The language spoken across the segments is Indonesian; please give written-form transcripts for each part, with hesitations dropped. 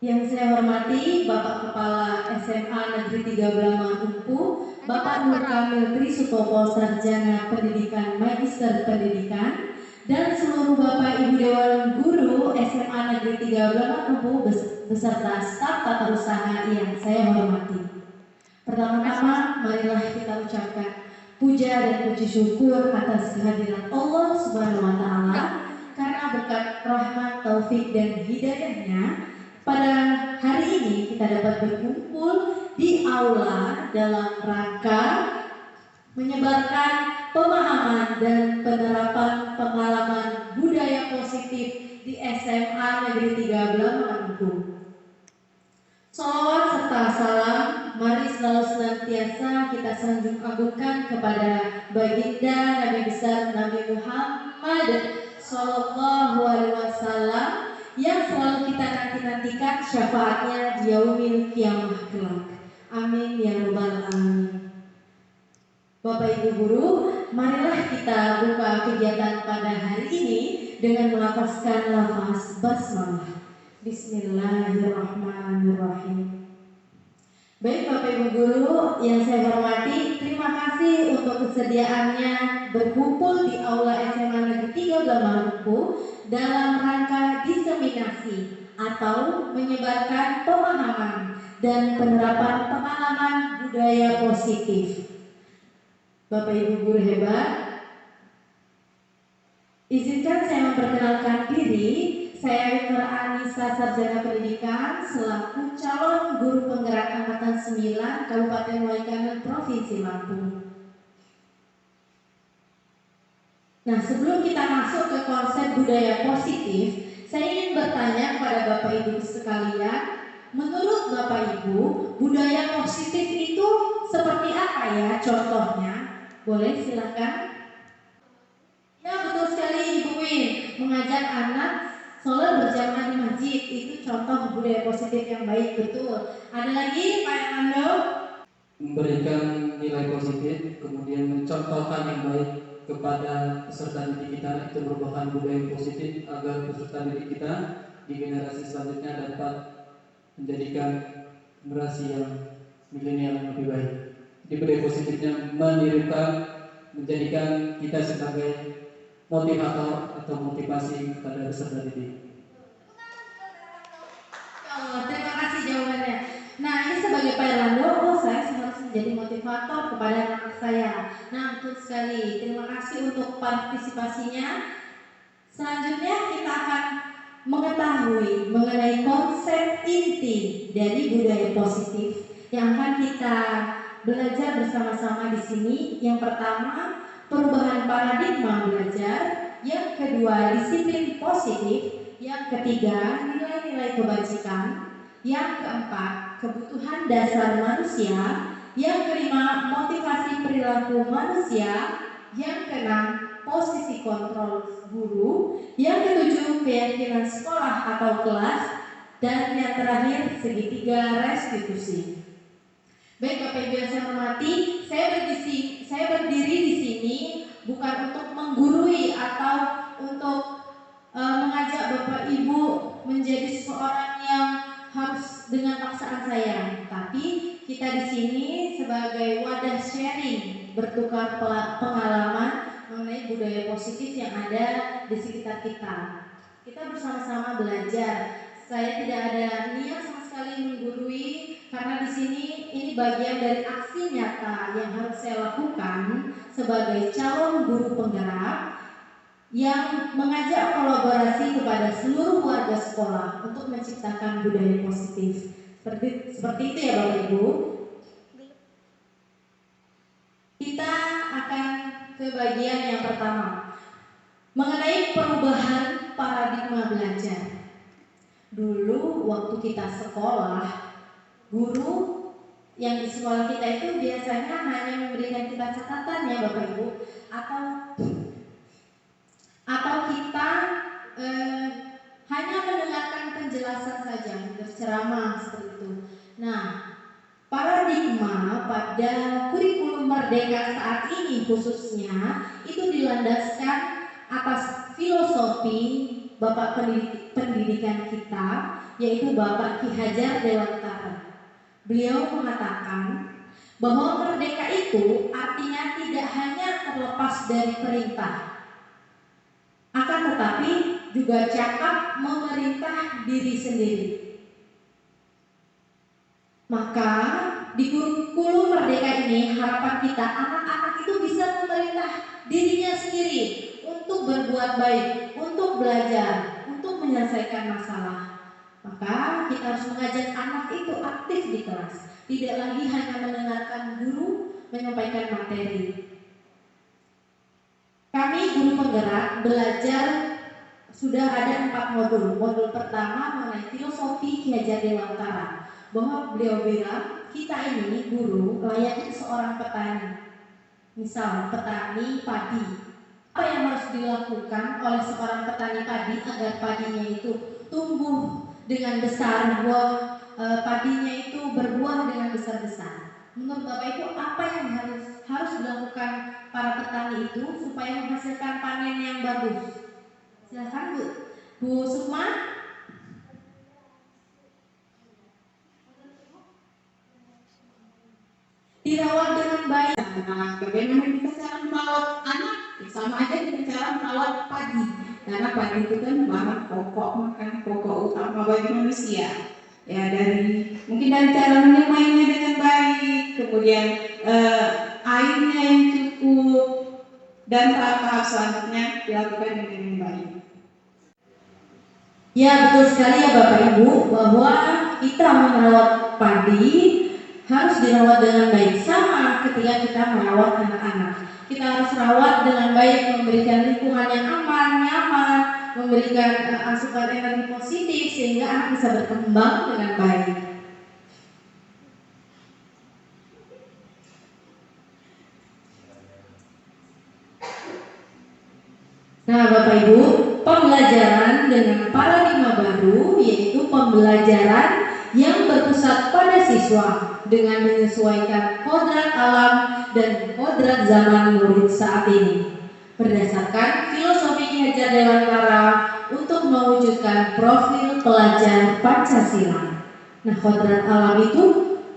Yang saya hormati Bapak Kepala SMA Negeri 3 Belambangan Unpu, Bapak Nur Kamil Trisutopo, Sarjana Pendidikan Magister Pendidikan, dan seluruh Bapak Ibu Dewan Guru SMA Negeri 3 Belambangan Unpu beserta staf tata usaha yang saya hormati. Pertama-tama, marilah kita ucapkan puja dan puji syukur atas kehadiran Allah Subhanahu wa Ta'ala, karena berkat rahmat, taufik, dan hidayahnya pada hari ini kita dapat berkumpul di aula dalam rangka menyebarkan pemahaman dan penerapan pengalaman budaya positif di SMA Negeri 3 Belambangan Unpu. Salawat serta salam mari selalu senantiasa kita sanjung agungkan kepada baginda Nabi besar Nabi Muhammad Sallallahu Alaihi Wasallam yang selalu kita nantikan syafaatnya di yaumil kiamah kelak. Amin ya rabbal alamin. Bapak Ibu guru, marilah kita buka kegiatan pada hari ini dengan melafazkan lafaz basmalah. Bismillahirrahmanirrahim. Baik Bapak Ibu guru yang saya hormati, terima kasih untuk kesediaannya berkumpul di aula SMA Negeri 3 Belambangan Unpu dalam rangka diseminasi atau menyebarkan pemahaman dan penerapan pengalaman budaya positif. Bapak Ibu guru hebat, izinkan saya memperkenalkan diri. Saya Nur Anissa, Sarjana Pendidikan, selaku calon guru penggerak angkatan 9 Kabupaten Waikanan, Provinsi Lampung. Nah, sebelum kita masuk ke konsep budaya positif, saya ingin bertanya kepada Bapak Ibu sekalian, menurut Bapak Ibu, budaya positif itu seperti apa ya contohnya? Boleh silakan. Ya, betul sekali Ibu Win, mengajak anak sholat berjamaah di masjid itu contoh budaya positif yang baik, betul. Ada lagi Pak Erlando? Memberikan nilai positif, kemudian mencontohkan yang baik kepada peserta didik kita, itu merupakan budaya positif agar peserta didik kita di generasi selanjutnya dapat menjadikan generasi yang milenial yang lebih baik. Jadi budaya positifnya menirukan, menjadikan kita sebagai motivator atau motivasi kepada peserta didik. Terima kasih jawabannya. Nah, ini sebagai Pak Erlando, saya harus menjadi motivator kepada anak saya. Nah, betul sekali. Terima kasih untuk partisipasinya. Selanjutnya kita akan mengetahui mengenai konsep inti dari budaya positif yang akan kita belajar bersama-sama di sini. Yang pertama, perubahan paradigma belajar. Yang kedua, disiplin positif. Yang ketiga, nilai-nilai kebajikan. Yang keempat, kebutuhan dasar manusia. Yang kelima, motivasi perilaku manusia. Yang keenam, posisi kontrol guru. Yang ketujuh, keyakinan sekolah atau kelas. Dan yang terakhir, segitiga restitusi. Baik Bapak Ibu yang saya hormati, saya berdiri di sini bukan untuk menggurui atau untuk mengajak Bapak Ibu menjadi seseorang yang harus dengan paksaan saya, tapi kita di sini sebagai wadah sharing, bertukar pengalaman mengenai budaya positif yang ada di sekitar kita. Kita bersama-sama belajar. Saya tidak ada niat sama sekali menggurui, karena di sini ini bagian dari aksi nyata yang harus saya lakukan sebagai calon guru penggerak yang mengajak kolaborasi kepada seluruh warga sekolah untuk menciptakan budaya positif. Seperti itu ya Bapak Ibu. Kita akan ke bagian yang pertama, mengenai perubahan paradigma belajar. Dulu waktu kita sekolah, guru yang di sekolah kita itu biasanya hanya memberikan kita catatan ya Bapak Ibu, atau kita hanya mendengarkan penjelasan saja, berceramah seperti itu. Nah, paradigma pada kurikulum Merdeka saat ini khususnya itu dilandaskan atas filosofi Bapak pendidikan kita, yaitu Bapak Ki Hajar Dewantara. Beliau mengatakan bahwa merdeka itu artinya tidak hanya terlepas dari perintah, akan tetapi juga cakap memerintah diri sendiri. Maka di kurikulum merdeka ini harapan kita anak-anak itu bisa memerintah dirinya sendiri untuk berbuat baik, untuk belajar, untuk menyelesaikan masalah. Maka kita harus mengajak anak itu aktif di kelas, tidak lagi hanya mendengarkan guru menyampaikan materi. Kami guru penggerak belajar sudah ada 4 modul. Modul pertama mengenai filosofi Ki Hajar Dewantara, bahwa beliau bilang kita ini guru layaknya seorang petani. Misal petani padi, apa yang harus dilakukan oleh seorang petani padi agar padinya itu tumbuh dengan besar, padinya itu berbuah dengan besar-besar. Menurut Bapak Ibu, apa yang harus dilakukan para petani itu supaya menghasilkan panen yang bagus? Silakan Bu Sukma. Dirawat dengan baik. Nah, bagaimana kita cara merawat anak? Sama aja dengan cara merawat padi. Karena padi itu kan bahan pokok, makan pokok utama bagi manusia. Ya, mungkin dari cara menyemainya dengan baik, kemudian airnya yang cukup, dan tahap-tahap selanjutnya dilakukan dengan baik. Ya, betul sekali ya Bapak Ibu, bahwa kita merawat padi harus dirawat dengan baik. Sama ketika kita merawat anak-anak, kita harus rawat dengan baik, memberikan lingkungan yang aman, nyaman, memberikan asupan energi positif sehingga anak bisa berkembang dengan baik. Nah Bapak Ibu, pembelajaran dengan paradigma baru yaitu pembelajaran yang berpusat pada siswa dengan menyesuaikan kodrat alam dan kodrat zaman murid saat ini berdasarkan filosofi Ki Hajar Dewantara untuk mewujudkan profil pelajar Pancasila. Nah, kodrat alam itu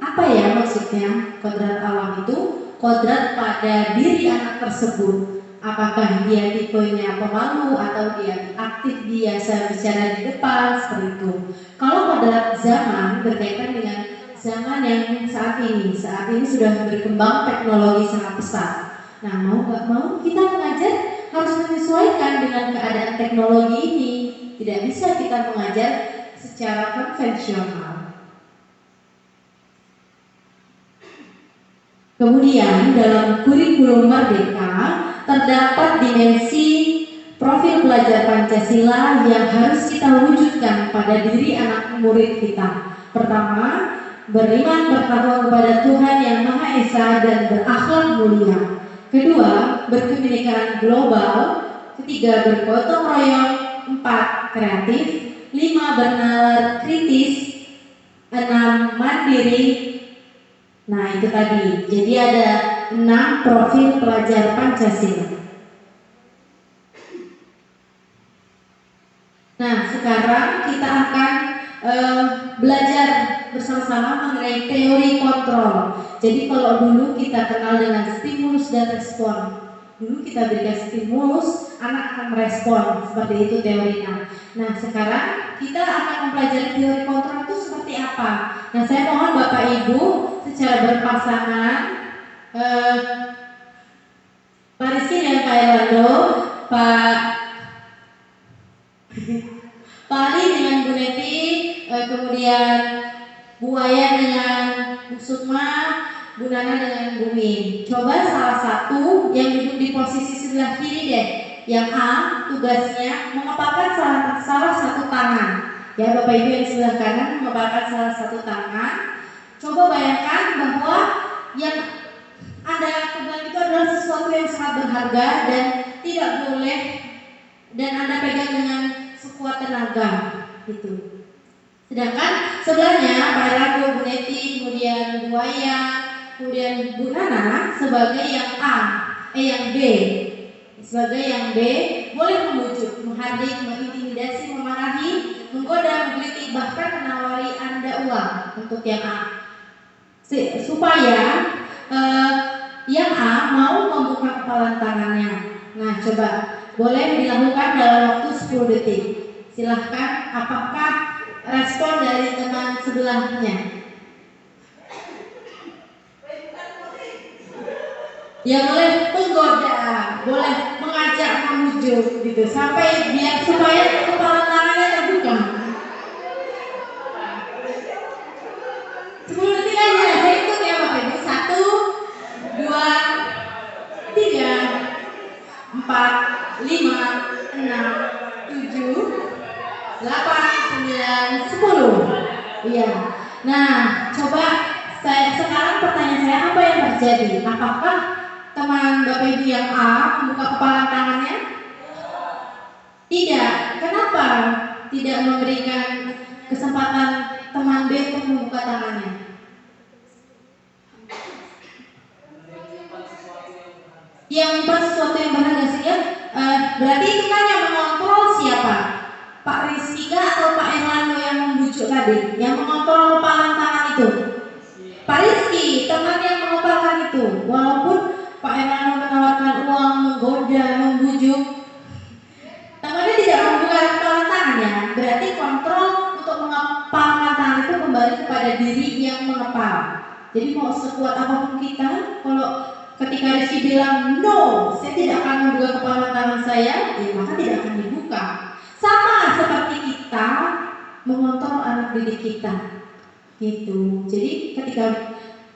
apa ya maksudnya? Kodrat alam itu kodrat pada diri anak tersebut. Apakah dia tipenya pemalu atau dia aktif, biasa bicara di depan, seperti itu. Kalau kodrat zaman berkaitan dengan zaman yang saat ini sudah berkembang teknologi sangat pesat. Nah, mau nggak mau kita mengajar harus menyesuaikan dengan keadaan teknologi ini. Tidak bisa kita mengajar secara konvensional. Kemudian dalam kurikulum Merdeka terdapat dimensi profil pelajar Pancasila yang harus kita wujudkan pada diri anak murid kita. Pertama, beriman bertakwa kepada Tuhan Yang Maha Esa dan berakhlak mulia. Kedua, berkebinekaan global. Ketiga, bergotong royong. 4, kreatif. 5, bernalar kritis. 6, mandiri. Nah, itu tadi. Jadi ada 6 profil pelajar Pancasila. Nah, sekarang kita akan belajar bersama-sama mengenai teori kontrol. Jadi kalau dulu kita kenal dengan stimulus dan respon. Dulu kita berikan stimulus, anak akan merespon, seperti itu teorinya. Nah, sekarang kita akan mempelajari teori kontrol itu seperti apa. Nah, saya mohon Bapak Ibu secara berpasangan, Pak Rizky dan Pak Erlando, Pak Ali dengan Bu Neti, kemudian Bu Wayan dengan Bu Sukma, Bu Nana dengan Bu Min. Coba salah satu yang duduk di posisi sebelah kiri deh. Yang A, tugasnya mengepalkan salah satu tangan. Ya, Bapak Ibu yang sebelah kanan mengepalkan salah satu tangan. Coba bayangkan bahwa yang Anda pegang itu adalah sesuatu yang sangat berharga dan tidak boleh, dan Anda pegang dengan sekuat tenaga gitu. Sedangkan sebelahnya Pak Erlando, Bu Neti, kemudian Bu Waya, kemudian Bu Nana sebagai yang A, yang B. Sebagai yang B, boleh membujuk, menghardik, mengintimidasi, memarahi, menggoda, menggelitik, bahkan doang untuk yang A. Supaya yang A mau membuka kepalan tangannya. Nah, coba boleh dilakukan dalam waktu 10 detik. Silahkan, apakah respon dari teman sebelahnya? Ya boleh menggoda, boleh mengajak memujuk gitu sampai biar supaya kepala tangannya terbuka. 10 detik aja, saya ikut ya Bapak Ibu. 1, 2, 3, 4, 5, 6, 7, 8, 9, 10. Iya. Nah, coba sekarang pertanyaan saya, apa yang terjadi? Apakah teman Bapak Ibu yang A membuka kepala tangannya? Tidak. Kenapa tidak memberikan kesempatan teman B untuk membuka tangannya? Yang membuat sesuatu yang berharga sih ya. Berarti itu kan yang mengontrol siapa? Pak Rizky atau Pak Erlando yang membujuk tadi? Yang mengontrol kepalan tangan itu? Pak Rizky, teman yang mengepalkan itu. Walaupun Pak Erlando menawarkan uang, menggoda, membujuk, temannya tidak membuka kepalan tangannya. Berarti kontrol untuk mengepalkan tangan itu kembali kepada diri yang mengepal. Jadi mau sekuat apapun kita, kalau ketika Rizky bilang no, saya tidak akan membuka kepalan tangan saya, ya maka tidak akan dibuka. Sama seperti kita mengontrol anak didik kita, gitu. Jadi ketika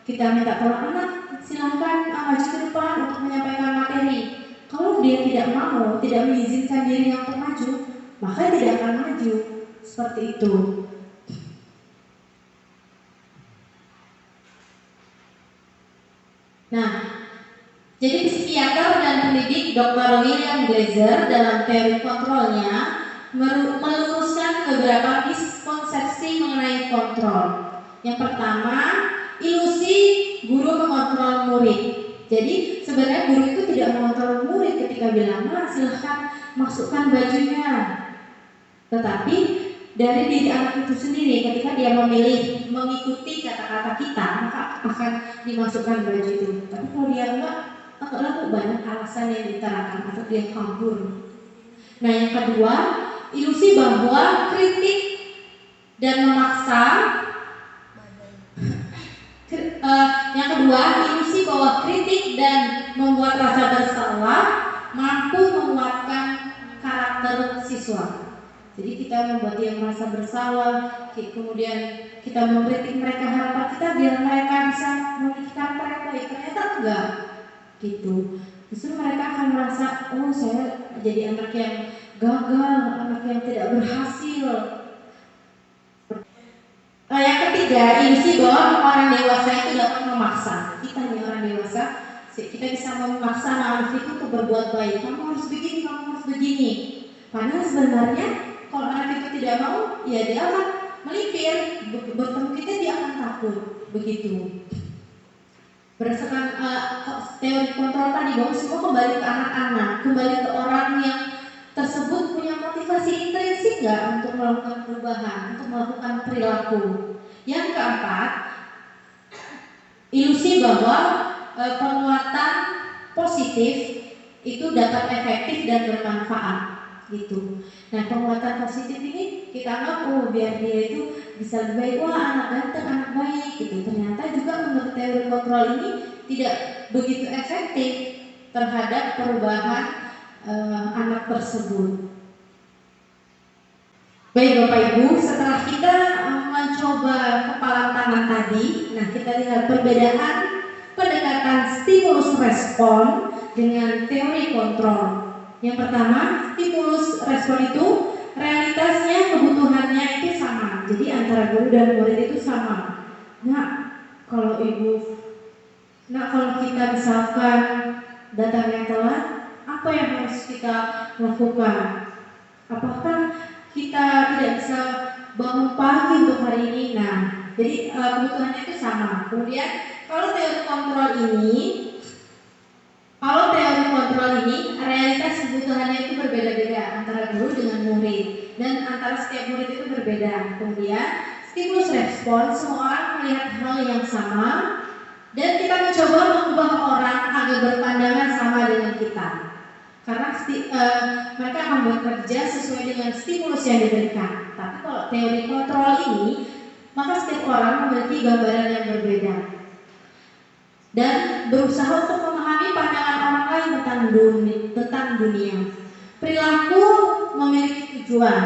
kita minta tolong anak, silahkan maju ke depan untuk menyampaikan materi. Kalau dia tidak mau, tidak mengizinkan dirinya untuk maju, maka tidak akan maju. Seperti itu. Nah, jadi psikiater dan pendidik Dr. William Glaser dalam teori kontrolnya meluruskan beberapa miskonsepsi mengenai kontrol. Yang pertama, ilusi guru mengontrol murid. Jadi sebenarnya guru itu tidak mengontrol murid ketika bilang, silahkan masukkan bajunya. Tetapi dari diri anak itu sendiri, ketika dia memilih mengikuti kata-kata kita, maka akan dimasukkan baju itu. Tapi kalau dia enggak, lalu banyak alasan yang diterangkan atau dia kabur. Nah, yang kedua, ilusi bahwa kritik dan memaksa. Yang kedua, ilusi bahwa kritik dan membuat rasa bersalah mampu menguatkan karakter siswa. Jadi kita membuat dia merasa bersalah, kemudian kita mengkritik mereka, harapan kita biar mereka bisa memiliki karakter yang baik. Ternyata enggak, gitu. Justru mereka akan merasa, oh saya jadi anak yang gagal, anak yang tidak berhasil. Yang ketiga, ilusi bahwa orang dewasa itu dapat memaksa. Kita nih orang dewasa, kita bisa memaksa anak itu untuk berbuat baik. Kamu harus begini, kamu harus begini. Padahal sebenarnya kalau anak itu tidak mau, ya dia akan melipir. Bertemu kita dia akan takut, begitu. Berdasarkan teori kontrol tadi, bahwa semua kembali ke anak-anak, kembali ke orang yang tersebut punya motivasi intrinsik nggak untuk melakukan perubahan, untuk melakukan perilaku. Yang keempat, ilusi bahwa penguatan positif itu dapat efektif dan bermanfaat, gitu. Nah, penguatan positif ini kita anggap, oh biar dia itu bisa lebih baik, wah anak ganteng, anak baik, gitu. Ternyata juga menurut teori kontrol ini tidak begitu efektif terhadap perubahan anak tersebut. Baik Bapak Ibu, setelah kita mencoba kepalan tangan tadi, nah kita lihat perbedaan pendekatan stimulus respon dengan teori kontrol. Yang pertama, stimulus respon itu realitasnya, kebutuhannya itu sama. Jadi antara guru dan murid itu sama. Nah, kalau kita misalkan datangnya telat, apa yang harus kita lakukan? Apakah kita tidak bisa bangun pagi untuk hari ini? Nah, jadi kebutuhannya itu sama. Kemudian kalau teori kontrol ini realitas kebutuhannya itu berbeda-beda antara guru dengan murid, dan antara setiap murid itu berbeda. Kemudian stimulus respons, semua orang melihat hal yang sama dan kita mencoba mengubah orang agar berpandangan sama dengan kita. Karena mereka akan bekerja sesuai dengan stimulus yang diberikan. Tapi kalau teori kontrol ini, maka setiap orang memiliki gambaran yang berbeda dan berusaha untuk memahami pandangan orang lain tentang dunia. Perilaku memiliki tujuan,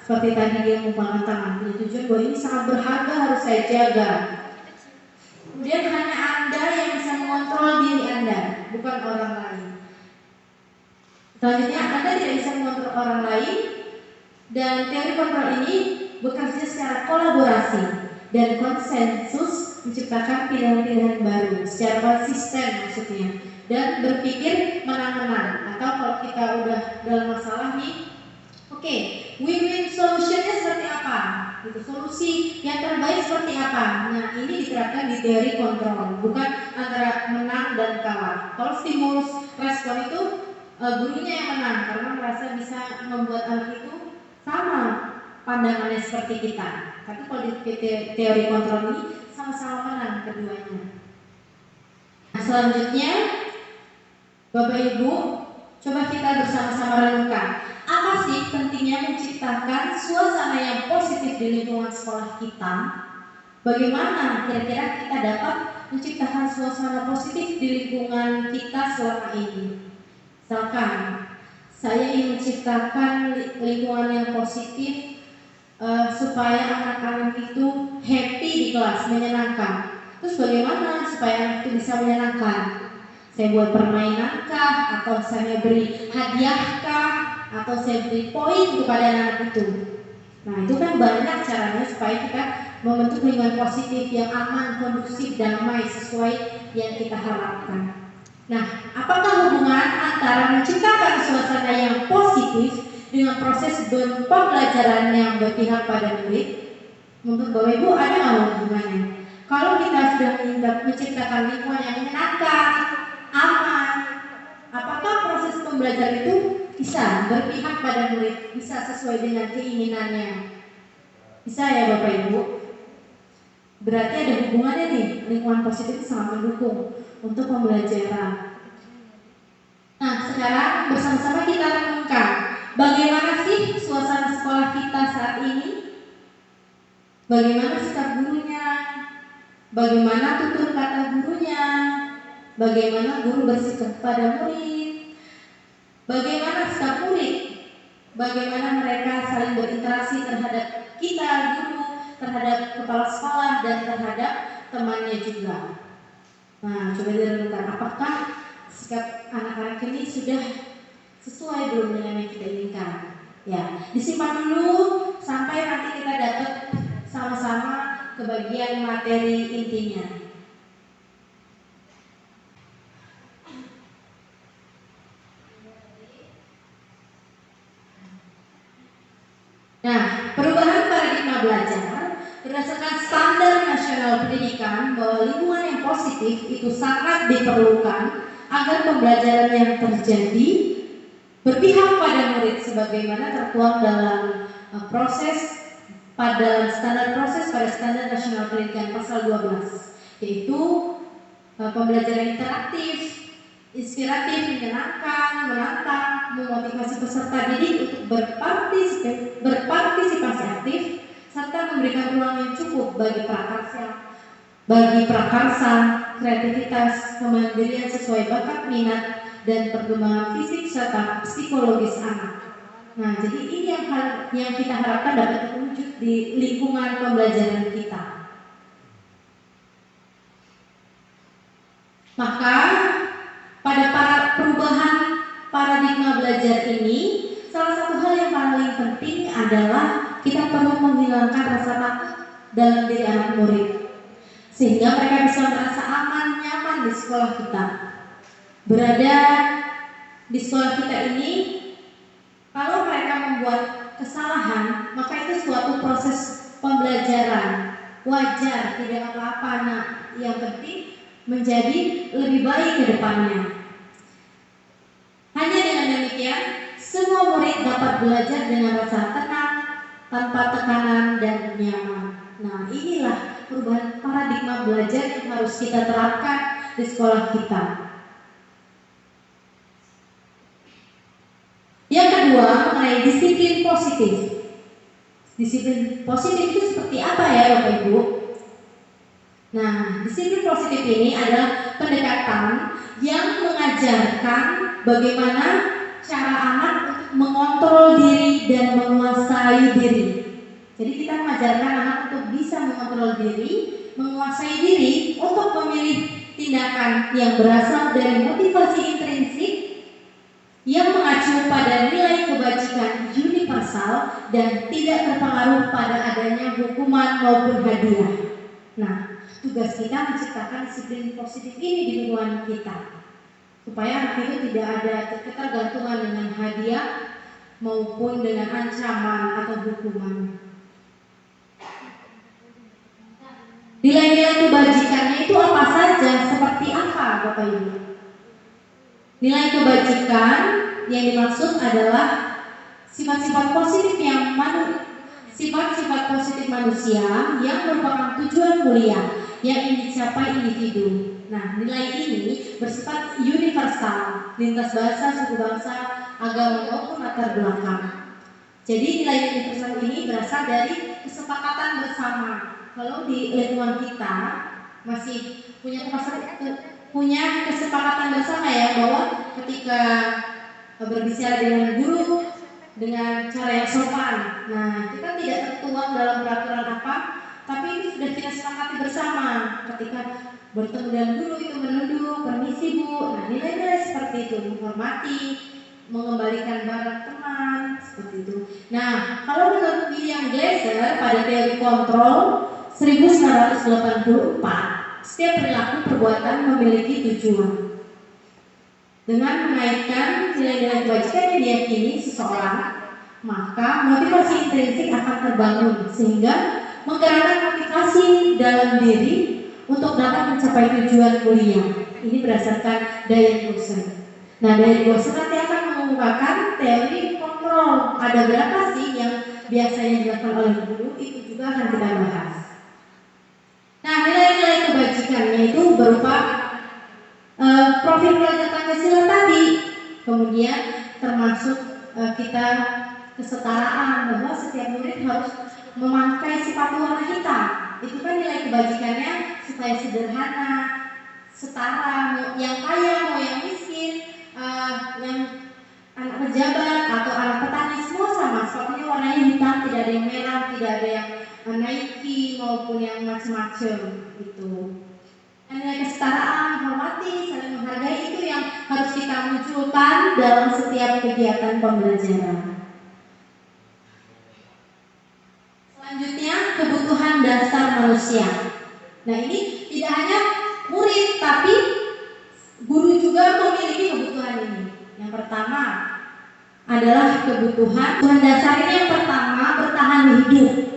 seperti tadi dia menggunakan tangan, punya tujuan bahwa ini sangat berharga, harus saya jaga. Kemudian hanya Anda yang bisa mengontrol diri Anda, bukan orang lain. Selanjutnya, Anda tidak bisa mengontrol orang lain, dan teori kontrol ini bekerja secara kolaborasi dan konsensus, menciptakan pilihan-pilihan baru secara konsisten maksudnya, dan berpikir menang-menang. Atau kalau kita udah dalam masalah nih, oke, win-win solutionnya seperti apa? Gitu, solusi yang terbaik seperti apa? Nah, ini diterapkan di teori kontrol, bukan antara menang dan kalah. Kalau stimulus respon itu gurunya yang menang karena merasa bisa membuat anak itu sama pandangannya seperti kita. Tapi kalau di teori kontrol ini sama-sama menang keduanya. Nah, selanjutnya Bapak Ibu, coba kita bersama-sama renungkan, apa sih pentingnya menciptakan suasana yang positif di lingkungan sekolah kita? Bagaimana kira-kira kita dapat menciptakan suasana positif di lingkungan kita selama ini? Misalkan, saya ingin menciptakan lingkungan yang positif supaya anak-anak itu happy di kelas, menyenangkan. Terus bagaimana supaya anak itu bisa menyenangkan? Saya buat permainan kah? Atau saya beri hadiah kah? Atau saya beri poin kepada anak itu? Nah, itu kan banyak caranya supaya kita membentuk lingkungan positif yang aman, kondusif, damai sesuai yang kita harapkan. Nah, apakah hubungan antara menciptakan suasana yang positif dengan proses pembelajaran yang berpihak pada murid? Menurut Bapak Ibu ada nggak hubungannya? Kalau kita sudah menciptakan lingkungan yang menyenangkan, aman, apakah proses pembelajaran itu bisa berpihak pada murid, bisa sesuai dengan keinginannya? Bisa ya Bapak Ibu? Berarti ada hubungannya nih, lingkungan positif sangat mendukung untuk pembelajaran. Nah, sekarang bersama-sama kita renungkan, bagaimana sih suasana sekolah kita saat ini? Bagaimana sikap gurunya? Bagaimana tutur kata gurunya? Bagaimana guru bersikap pada murid? Bagaimana sikap murid? Bagaimana mereka saling berinteraksi terhadap kita, guru, terhadap kepala sekolah, dan terhadap temannya juga. Nah, coba direnungkan, apakah sikap anak-anak ini sudah sesuai belum dengan yang kita inginkan? Ya, disimpan dulu sampai nanti kita dapat sama-sama ke bagian materi intinya. Nah, perubahan paradigma belajar berdasarkan standar nasional pendidikan bahwa lingkungan yang positif itu sangat diperlukan agar pembelajaran yang terjadi berpihak pada murid sebagaimana tertuang dalam standar proses pada standar nasional pendidikan pasal 12, yaitu pembelajaran interaktif, inspiratif, menyenangkan, menantang, memotivasi peserta didik untuk berpartisipasi aktif, serta memberikan ruang yang cukup bagi prakarsa, kreativitas, kemandirian sesuai bakat minat dan perkembangan fisik serta psikologis anak. Nah, jadi ini yang kita harapkan dapat terwujud di lingkungan pembelajaran kita. Maka pada perubahan paradigma belajar ini, salah satu hal yang paling penting adalah kita perlu menghilangkan rasa takut dalam diri anak murid, sehingga mereka bisa merasa aman, nyaman di sekolah kita. Berada di sekolah kita ini, kalau mereka membuat kesalahan, maka itu suatu proses pembelajaran, wajar, tidak apa-apa. Nah, yang penting menjadi lebih baik ke depannya. Hanya dengan demikian, semua murid dapat belajar dengan rasa tenang, tanpa tekanan dan nyaman. Nah, inilah perubahan paradigma belajar yang harus kita terapkan di sekolah kita. Yang kedua, mengenai disiplin positif. Disiplin positif itu seperti apa ya Bapak Ibu? Nah, disiplin positif ini adalah pendekatan yang mengajarkan bagaimana cara anak untuk mengontrol diri dan menguasai diri. Jadi kita mengajarkan anak untuk bisa mengontrol diri, menguasai diri untuk memilih tindakan yang berasal dari motivasi intrinsik yang mengacu pada nilai kebajikan universal dan tidak terpengaruh pada adanya hukuman maupun hadiah. Nah, tugas kita menciptakan disiplin positif ini di lingkungan kita, supaya anak itu tidak ada ketergantungan dengan hadiah maupun dengan ancaman atau hukuman. Nilai-nilai kebajikannya itu apa saja? Seperti apa Bapak Ibu? Nilai kebajikan yang dimaksud adalah sifat-sifat positif sifat-sifat positif manusia yang merupakan tujuan mulia yang ingin dicapai individu. Nah, nilai ini bersifat universal, lintas bahasa, suku bangsa, agama maupun latar belakang. Jadi nilai universal ini berasal dari kesepakatan bersama. Kalau di lingkungan kita masih punya kesepakatan bersama ya, bahwa ketika berbicara dengan guru dengan cara yang sopan, nah kita tidak tertuang dalam peraturan apa, tapi ini sudah kita sepakati bersama. Ketika bertemu dengan guru itu menunduk, permisi Bu. Nah, nilai-nilai seperti itu, menghormati, mengembalikan barang teman, seperti itu. Nah, kalau menurut William Glasser pada teori kontrol 1984, setiap perilaku perbuatan memiliki tujuan. Dengan menaikkan nilai-nilai kebajikan yang diyakini seseorang, maka motivasi intrinsik akan terbangun sehingga menggerakkan motivasi dalam diri untuk dapat mencapai tujuan mulia. Ini berdasarkan Diane Gosser. Nah, Diane Gosser nanti akan mengungkapkan teori kontrol. Ada berapa sih yang biasanya dilakukan oleh guru, itu juga akan kita bahas. Nah, nilai-nilai kebajikannya itu berupa profil pelajar Pancasila tadi, kemudian termasuk kita kesetaraan, bahwa setiap murid harus memakai sepatu warna hitam. Itu kan nilai kebajikannya, supaya sederhana, setara, yang kaya mau yang miskin, yang anak pejabat atau anak petani, semua sama, sepatunya warnanya hitam, tidak ada yang merah, tidak ada yang Nike maupun yang macam-macam gitu. Nilai kesetaraan, hormati, saling menghargai, itu yang harus kita munculkan dalam setiap kegiatan pembelajaran. Selanjutnya, kebutuhan dasar manusia. Nah, ini tidak hanya murid, tapi guru juga memiliki kebutuhan ini. Yang pertama adalah kebutuhan dasar ini. Yang pertama, bertahan hidup.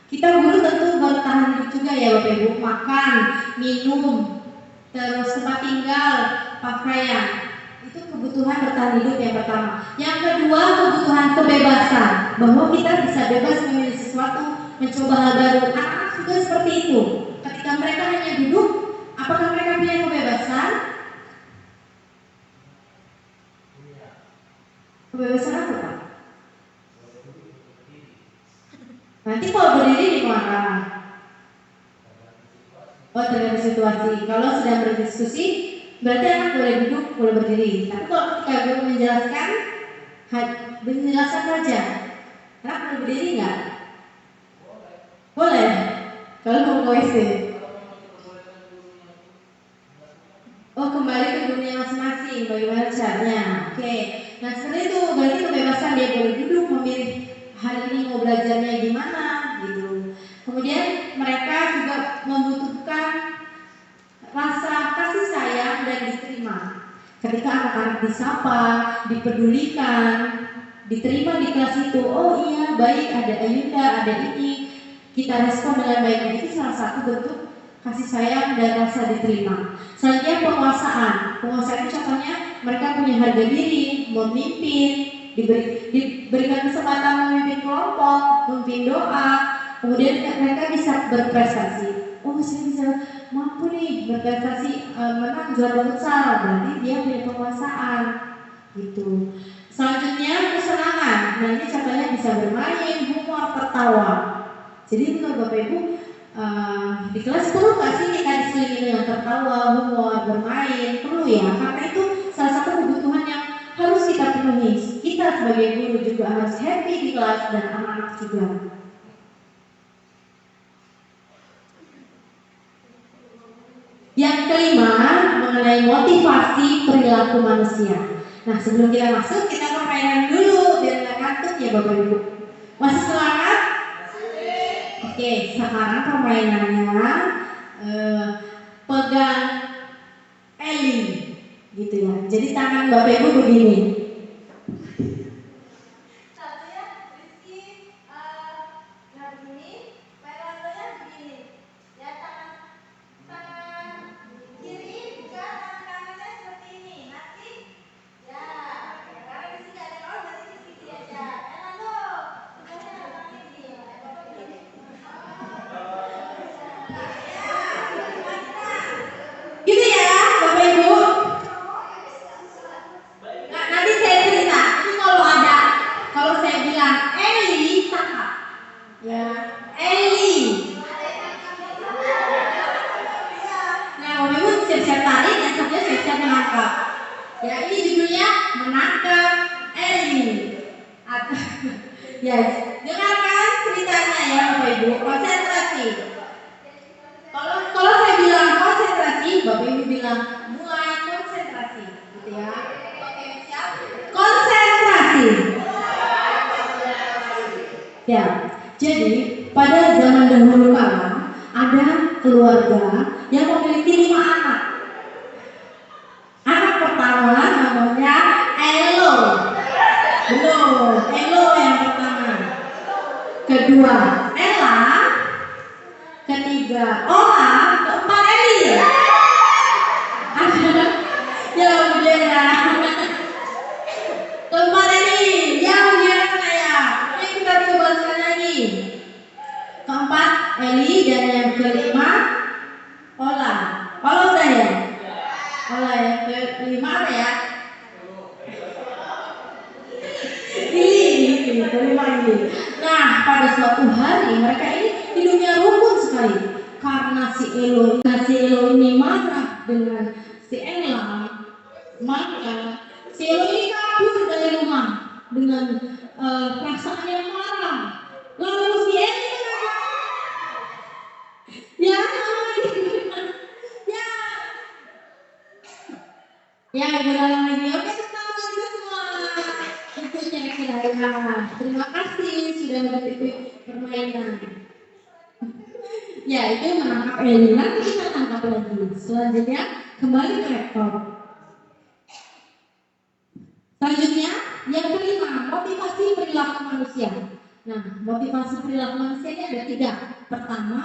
Kita guru tentu bertahan hidup juga ya Bapak Ibu, makan, minum, terus tempat tinggal, pakaian. Itu kebutuhan bertahan hidup yang pertama. Yang kedua, kebutuhan kebebasan, bahwa kita bisa bebas memilih sesuatu, mencoba hal baru. Anak-anak juga seperti itu. Ketika mereka hanya duduk, apakah mereka punya kebebasan? Kebebasan apa Pak? Nanti kalau berdiri di mana? Oh, tergantung situasi. Kalau sedang berdiskusi, berarti anak boleh duduk, boleh berdiri. Tapi kalau ketika guru menjelaskan saja. Anak boleh berdiri nggak? Boleh. Kalau mau ke WC. Oh, kembali ke gurunya masing-masing. Bagaimana caranya? Oke. Nah, seperti itu. Berarti kebebasan, dia boleh duduk, memilih hari ini mau belajarnya gimana gitu. Kemudian mereka juga membutuhkan rasa kasih sayang dan diterima. Ketika anak-anak disapa, dipedulikan, diterima di kelas itu, oh iya baik, ada Ayunda, ada ini, kita respon dengan baik. Itu salah satu bentuk kasih sayang dan rasa diterima. Selanjutnya penguasaan. Penguasaan contohnya mereka punya harga diri, memimpin, diberikan kesempatan memimpin kelompok, memimpin doa, kemudian mereka bisa berprestasi. Oh, saya bisa mampu nih berprestasi, menang juara futsal, berarti dia punya penguasaan gitu. Selanjutnya kesenangan, nanti contohnya bisa bermain, humor, tertawa. Jadi menurut Bapak Ibu, di kelas perlu nggak sih kita diselingi dengan tertawa, humor, bermain? Perlu ya, karena itu salah satu kebutuhan yang harus kita penuhi. Kita sebagai guru juga harus happy di kelas dan anak-anak juga. Yang kelima, mengenai motivasi perilaku manusia. Nah, sebelum kita masuk, kita permainan dulu biar nggak ngantuk ya Bapak Ibu. Masih semangat? Oke, sekarang permainannya pegang Eli, gitu ya. Jadi tangan Bapak Ibu begini. Satunya Rizky, begini, Fernandonya begini. Ya, tangan kiri buka, tangan kanannya seperti ini. Nanti, ya, karena di sini ada orang, berarti di sini aja. Fernando, tangannya tangan ini. Bapak begini. Gitu ya, Bapak Ibu. Nah, nanti saya cerita. Itu kalau saya bilang Eli tangkap. Ya, Eli. Nah, Bapak Ibu siap-siap tarik dan saya siap-siap menangkap. Ya, ini judulnya menangkap Eli. Ya, dengarkan ceritanya ya Bapak Ibu. Konsentrasi. Kalau saya bilang konsentrasi, Bapak Ibu bilang mulai konsentrasi, gitu ya. Oke, siap? Konsentrasi. Ya, jadi pada zaman dahulu kala ada keluarga yang memiliki 5 anak. Anak pertama namanya Elo. Belum, Elo yang pertama. Kedua, Ella. Ketiga, Ola. Keempat, Eli. Ya, udah. Keempat, Eli. Ya, udah saya. Ini kita coba sekali lagi. Keempat, Eli, dan yang kelima, Ola. Ola udah ya? Ola yang kelima apa ya? Ini kelima ini. Nah, pada suatu hari mereka ini hidupnya rukun sekali karena si Elo ini marah dengan si Ella. Maka si Elo ini kabur dari rumah dengan perasaan yang marah. Lalu si Ella ya ibu dalam lagi. Oke, selamat juga semua ikutnya kira-kira. Terima kasih sudah mengikuti permainan. Ya, itu menangkap Eli. Nanti kita tangkap lagi. Selanjutnya kembali ke laptop. Selanjutnya yang kelima, motivasi perilaku manusia. Nah, motivasi perilaku manusia ini ada 3. Pertama,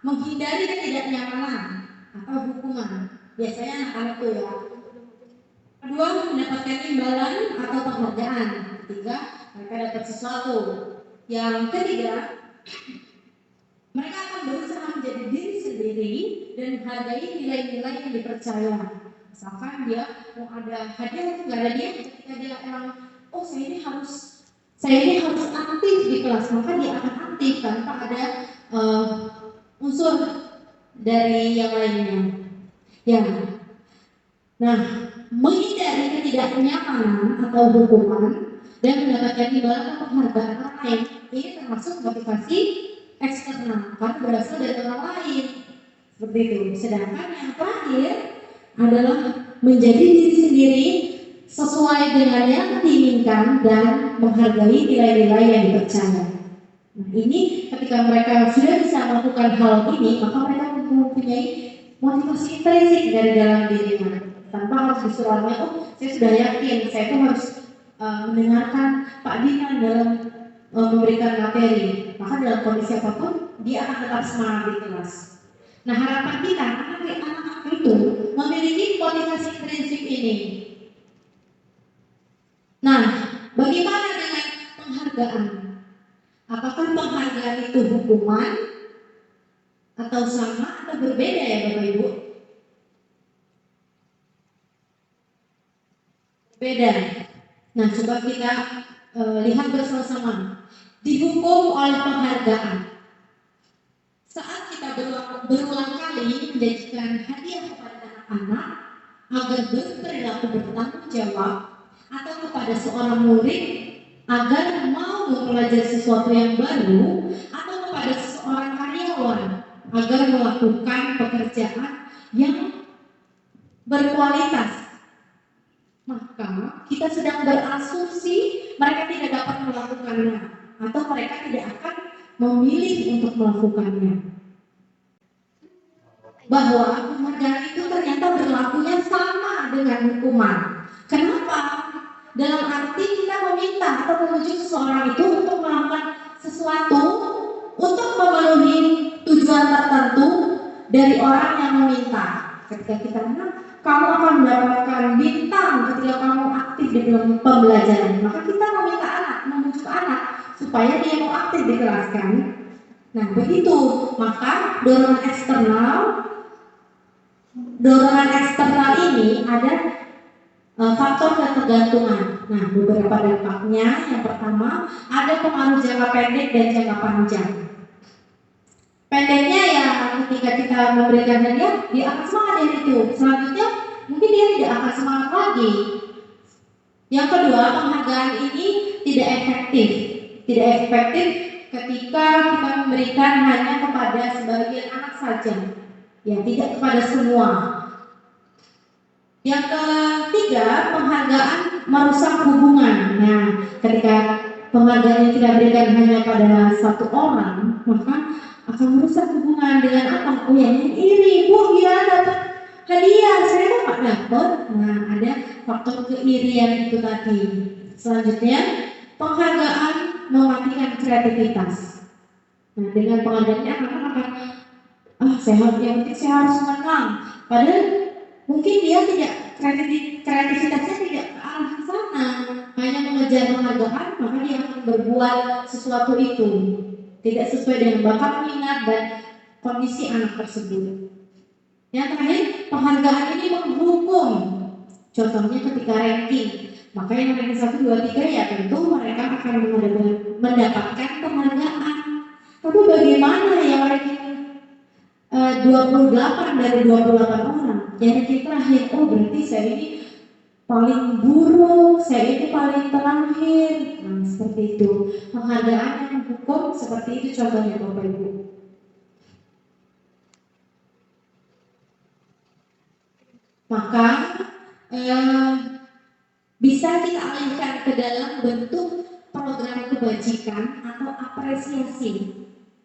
menghindari ketidaknyamanan atau hukuman. Biasanya anak-anak itu ya. Kedua, mendapatkan imbalan atau penghargaan. Ketiga, mereka dapat sesuatu. Yang ketiga, mereka akan berusaha menjadi diri sendiri dan menghargai nilai-nilai yang dipercaya. Misalkan dia mau ada hadiah itu nggak ada dia, ketika dia emang saya ini harus aktif di kelas, maka dia akan aktif tanpa ada unsur dari yang lainnya. Ya, nah, menghindari ketidaknyamanan atau hukuman dan mendapatkan imbalan atau penghargaan orang lain ini termasuk motivasi eksternal karena berasal dari orang lain seperti itu. Sedangkan yang terakhir adalah menjadi diri sendiri sesuai dengan yang diinginkan dan menghargai nilai-nilai yang dipercaya. Nah, ini ketika mereka sudah bisa melakukan hal ini, maka mereka mempunyai motivasi intrinsik dari dalam dirinya tanpa harus disuruhnya. Saya sudah yakin saya itu harus mendengarkan Pak Dinan dalam memberikan materi, maka dalam kondisi apapun dia akan tetap semangat di kelas. Nah, harapan kita anak-anak itu memiliki motivasi intrinsik ini. Nah, bagaimana dengan penghargaan Apakah penghargaan itu hukuman atau sama atau berbeda ya Bapak Ibu? Beda. Nah, coba kita lihat bersama-sama. Dihukum oleh penghargaan. Saat kita berulang kali menjanjikan hadiah kepada anak-anak agar berperilaku bertanggung jawab, atau kepada seorang murid agar mau mempelajari sesuatu yang baru, atau kepada seorang karyawan agar melakukan pekerjaan yang berkualitas, maka kita sedang berasumsi mereka tidak dapat melakukannya atau mereka tidak akan memilih untuk melakukannya. Bahwa penghargaan itu ternyata berlakunya sama dengan hukuman. Kenapa? Dalam arti kita meminta atau menuju seseorang itu untuk melakukan sesuatu untuk memenuhi tujuan tertentu dari orang yang meminta. Ketika kita bilang, kamu akan mendapatkan bintang ketika kamu aktif di dalam pembelajaran, maka kita meminta anak, membujuk anak supaya dia mau aktif di kelas kan. Nah begitu, maka dorongan eksternal ini ada faktor ketergantungan. Nah beberapa dampaknya, yang pertama ada pengaruh jangka pendek dan jangka panjang. Pendeknya ya ketika kita memberikan hadiah, dia akan semangat dari itu. Selanjutnya mungkin dia tidak akan semangat lagi. Yang kedua, penghargaan ini tidak efektif. Tidak efektif ketika kita memberikan hanya kepada sebagian anak saja, ya tidak kepada semua. Yang ketiga, penghargaan merusak hubungan. Nah, ketika penghargaan yang tidak diberikan hanya pada satu orang, maka akan merusak hubungan dengan apa? Oh ya, ini Bu, dia dapat hadiah, saya kok nggak dapat. Nah, ada faktor keirian itu tadi. Selanjutnya, penghargaan mematikan kreativitas. Nah, dengan penghargaannya akan yang penting saya harus menang. Padahal mungkin dia tidak kreativitasnya tidak ke arah sana, hanya mengejar penghargaan, maka dia akan berbuat sesuatu itu tidak sesuai dengan bakat, minat dan kondisi anak tersebut. Yang terakhir, penghargaan ini menghukum. Contohnya ketika ranking, maka yang ranking 1, 2, 3 ya tentu mereka akan mendapatkan penghargaan. Tapi bagaimana yang ranking 28 dari 28 orang? Yang ranking terakhir, oh berarti saya ini paling buruk, saya ini paling terakhir. Nah seperti itu. Penghargaan yang menghukum seperti itu contohnya Bapak Ibu. Maka bisa kita alihkan ke dalam bentuk program kebajikan atau apresiasi.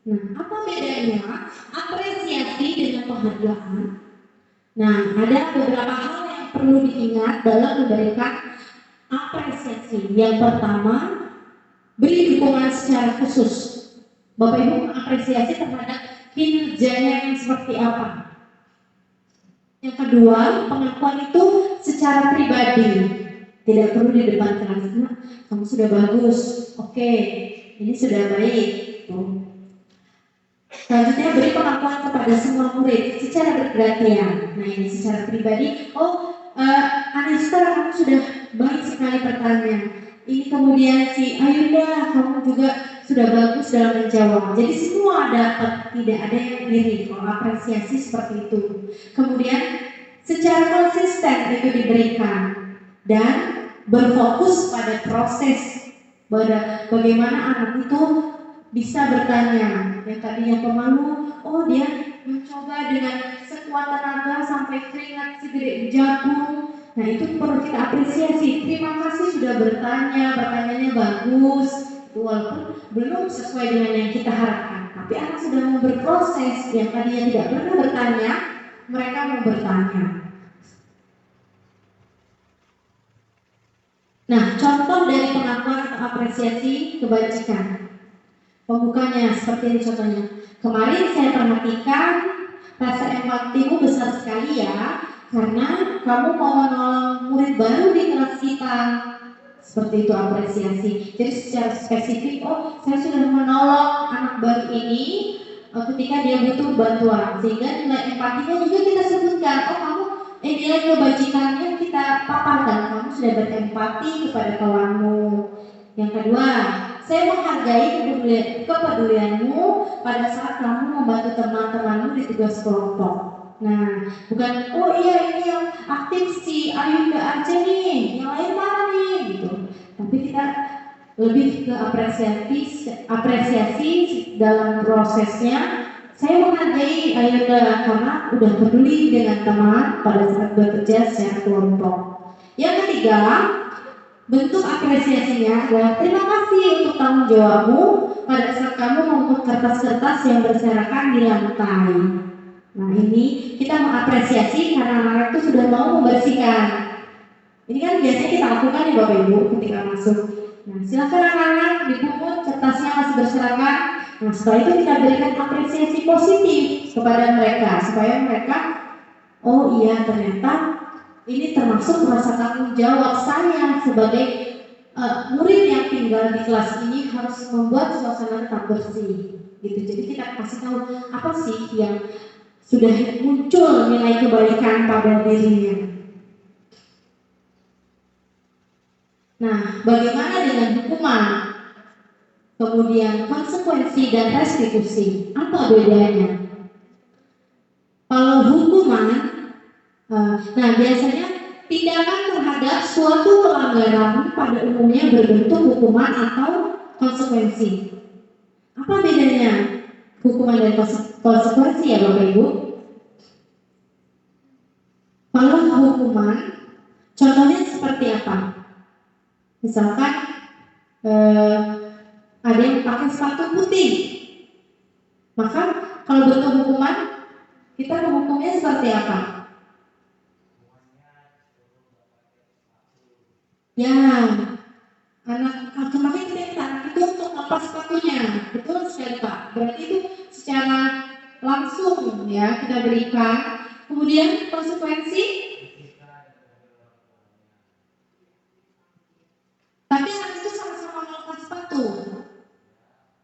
Nah, apa bedanya apresiasi dengan penghargaan? Nah, ada beberapa hal yang perlu diingat dalam memberikan apresiasi. Yang pertama, beri dukungan secara khusus. Bapak Ibu mengapresiasi terhadap kinerjanya yang seperti apa. Yang kedua, pengakuan itu secara pribadi, tidak perlu di depan kelas. Nah, kamu sudah bagus, oke, ini sudah baik. Selanjutnya, beri pengakuan kepada semua murid secara bergantian. Nah, ini secara pribadi. Oh, Anista, kamu sudah baik sekali pertanyaan. Ini kemudian si Ayunda, kamu juga sudah bagus dalam menjawab. Jadi semua dapat, tidak ada yang iri. Kalau apresiasi seperti itu. Kemudian secara konsisten itu diberikan dan berfokus pada proses, bagaimana anak itu bisa bertanya. Yang tadinya pemalu, oh dia mencoba dengan sekuat tenaga sampai keringat segede jagung. Nah itu perlu kita apresiasi. Terima kasih sudah bertanya, pertanyaannya bagus, walaupun belum sesuai dengan yang kita harapkan. Tapi anak sudah mau berproses. Yang tadinya tidak pernah bertanya, mereka mau bertanya. Nah, contoh dari pengakuan atau apresiasi kebajikan. Pembukanya seperti ini contohnya. Kemarin saya perhatikan rasa empatimu besar sekali ya, karena kamu mau menolong murid baru di kelas kita. Seperti itu apresiasi. Jadi secara spesifik, oh saya sudah menolong anak baru ini ketika dia butuh bantuan, sehingga nilai empatinya juga kita sebutkan. Oh kamu nilai kebajikannya kita paparkan, kamu sudah berempati kepada kawanmu. Yang kedua, saya menghargai kepedulianmu pada saat kamu membantu teman-temanmu di tugas kelompok. Nah, bukan oh iya ini yang aktif si Ayu aja nih, yang lain mana nih gitu. Tapi kita lebih ke apresiasi dalam prosesnya. Saya menghargai Ayunda karena udah peduli dengan teman pada saat bekerja secara kelompok. Yang ketiga, bentuk apresiasinya adalah terima kasih untuk tanggung jawabmu pada saat kamu membuat kertas-kertas yang berserakan di lantai. Nah ini kita mengapresiasi karena anak itu sudah mau membersihkan. Ini kan biasanya kita lakukan ya Bapak Ibu ketika masuk. Nah silakan anak-anak dipungut kertasnya masih berserakan. Nah setelah itu kita berikan apresiasi positif kepada mereka supaya mereka oh iya ternyata ini termasuk rasa tanggung jawab saya sebagai murid yang tinggal di kelas ini harus membuat suasana tetap bersih gitu. Jadi kita kasih tahu apa sih yang sudah muncul nilai kebaikan pada dirinya. Nah, bagaimana dengan hukuman? Kemudian konsekuensi dan restitusi, apa bedanya? Kalau hukuman, nah biasanya tindakan terhadap suatu pelanggaran pada umumnya berbentuk hukuman atau konsekuensi. Apa bedanya hukuman dan konsekuensi ya Bapak Ibu? Kalau hukuman, contohnya seperti apa? Misalkan ada yang pakai sepatu putih, maka kalau bentuk hukuman kita menghukumnya seperti apa? Ya, anak kemarin kita itu untuk lepas sepatunya, betul sekali Pak. Berarti itu secara langsung ya kita berikan. Kemudian konsekuensi, tapi anak itu sama-sama melepas sepatu,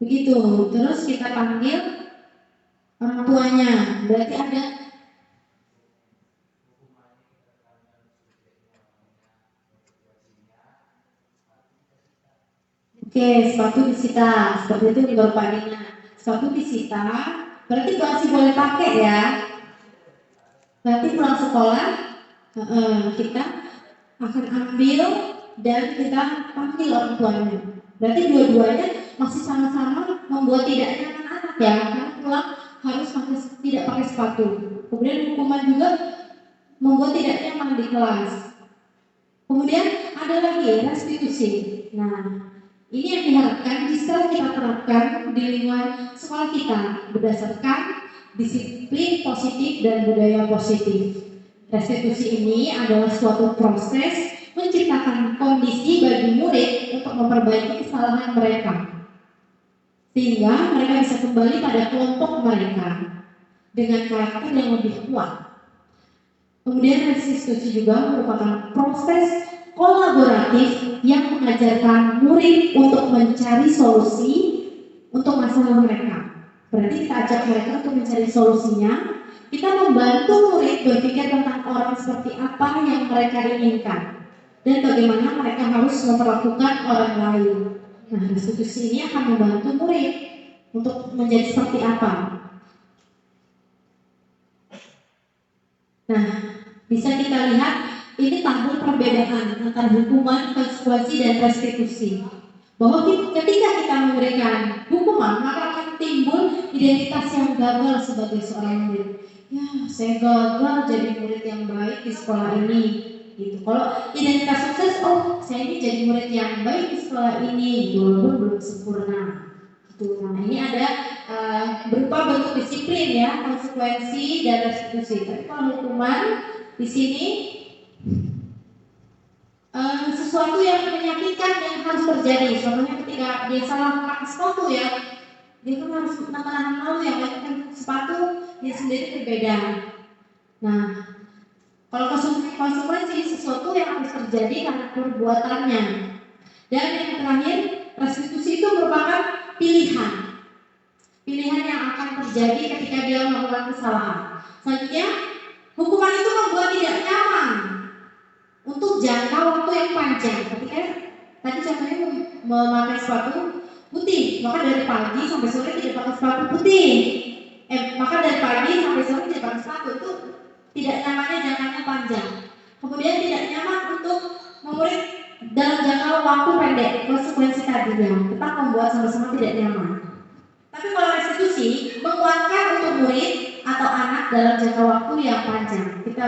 begitu. Terus kita panggil orang tuanya, berarti ada oke, sepatu disita, seperti itu di Bapak Dina. Sepatu disita, berarti masih boleh pakai ya. Berarti pulang sekolah kita akan ambil dan kita panggil orang tuanya. Berarti dua-duanya masih sama-sama membuat tidak nyaman anak ya, karena pulang harus tidak pakai sepatu. Kemudian hukuman juga membuat tidak nyaman di kelas. Kemudian ada lagi restitusi. Nah, ini yang diharapkan bisa kita terapkan di lingkungan sekolah kita berdasarkan disiplin positif dan budaya positif. Restitusi ini adalah suatu proses menciptakan kondisi bagi murid untuk memperbaiki kesalahan mereka, sehingga mereka bisa kembali pada kelompok mereka dengan karakter yang lebih kuat. Kemudian restitusi juga merupakan proses kolaboratif yang mengajarkan murid untuk mencari solusi untuk masalah mereka. Berarti kita ajak mereka untuk mencari solusinya. Kita membantu murid berpikir tentang orang seperti apa yang mereka inginkan dan bagaimana mereka harus memperlakukan orang lain. Nah, restitusi ini akan membantu murid untuk menjadi seperti apa. Nah, bisa kita lihat ini tampil perbedaan antara hukuman, konsekuensi, dan restitusi. Bahwa ketika kita memberikan hukuman, maka akan timbul identitas yang gagal sebagai seorang murid. Ya, saya gagal jadi murid yang baik di sekolah ini. Gitu. Kalau identitas sukses, oh saya ini jadi murid yang baik di sekolah ini, walaupun belum sempurna. Gitu. Nah, ini ada berupa bentuk disiplin ya, konsekuensi dan restitusi. Tapi kalau hukuman di sini sesuatu yang menyakitkan yang harus terjadi. Contohnya ketika dia salah memakai sepatu ya, dia kan harus menahan malu yang melakukan sepatu dia sendiri berbeda. Nah, kalau konsekuensi sesuatu yang harus terjadi karena perbuatannya. Dan yang terakhir, restitusi itu merupakan pilihan yang akan terjadi ketika dia melakukan kesalahan. Selanjutnya, hukuman itu membuat tidak nyaman untuk jangka waktu yang panjang. Ketika tadi contohnya memakai sepatu putih, maka dari pagi sampai sore tidak pakai sepatu putih. Maka dari pagi sampai sore tidak pakai sepatu, itu tidak nyamannya jangkanya panjang. Kemudian tidak nyaman untuk murid dalam jangka waktu pendek. Konsekuensi tadinya tetap membuat sama-sama tidak nyaman. Tapi kalau restitusi menguatkan untuk murid atau anak dalam jangka waktu yang panjang, kita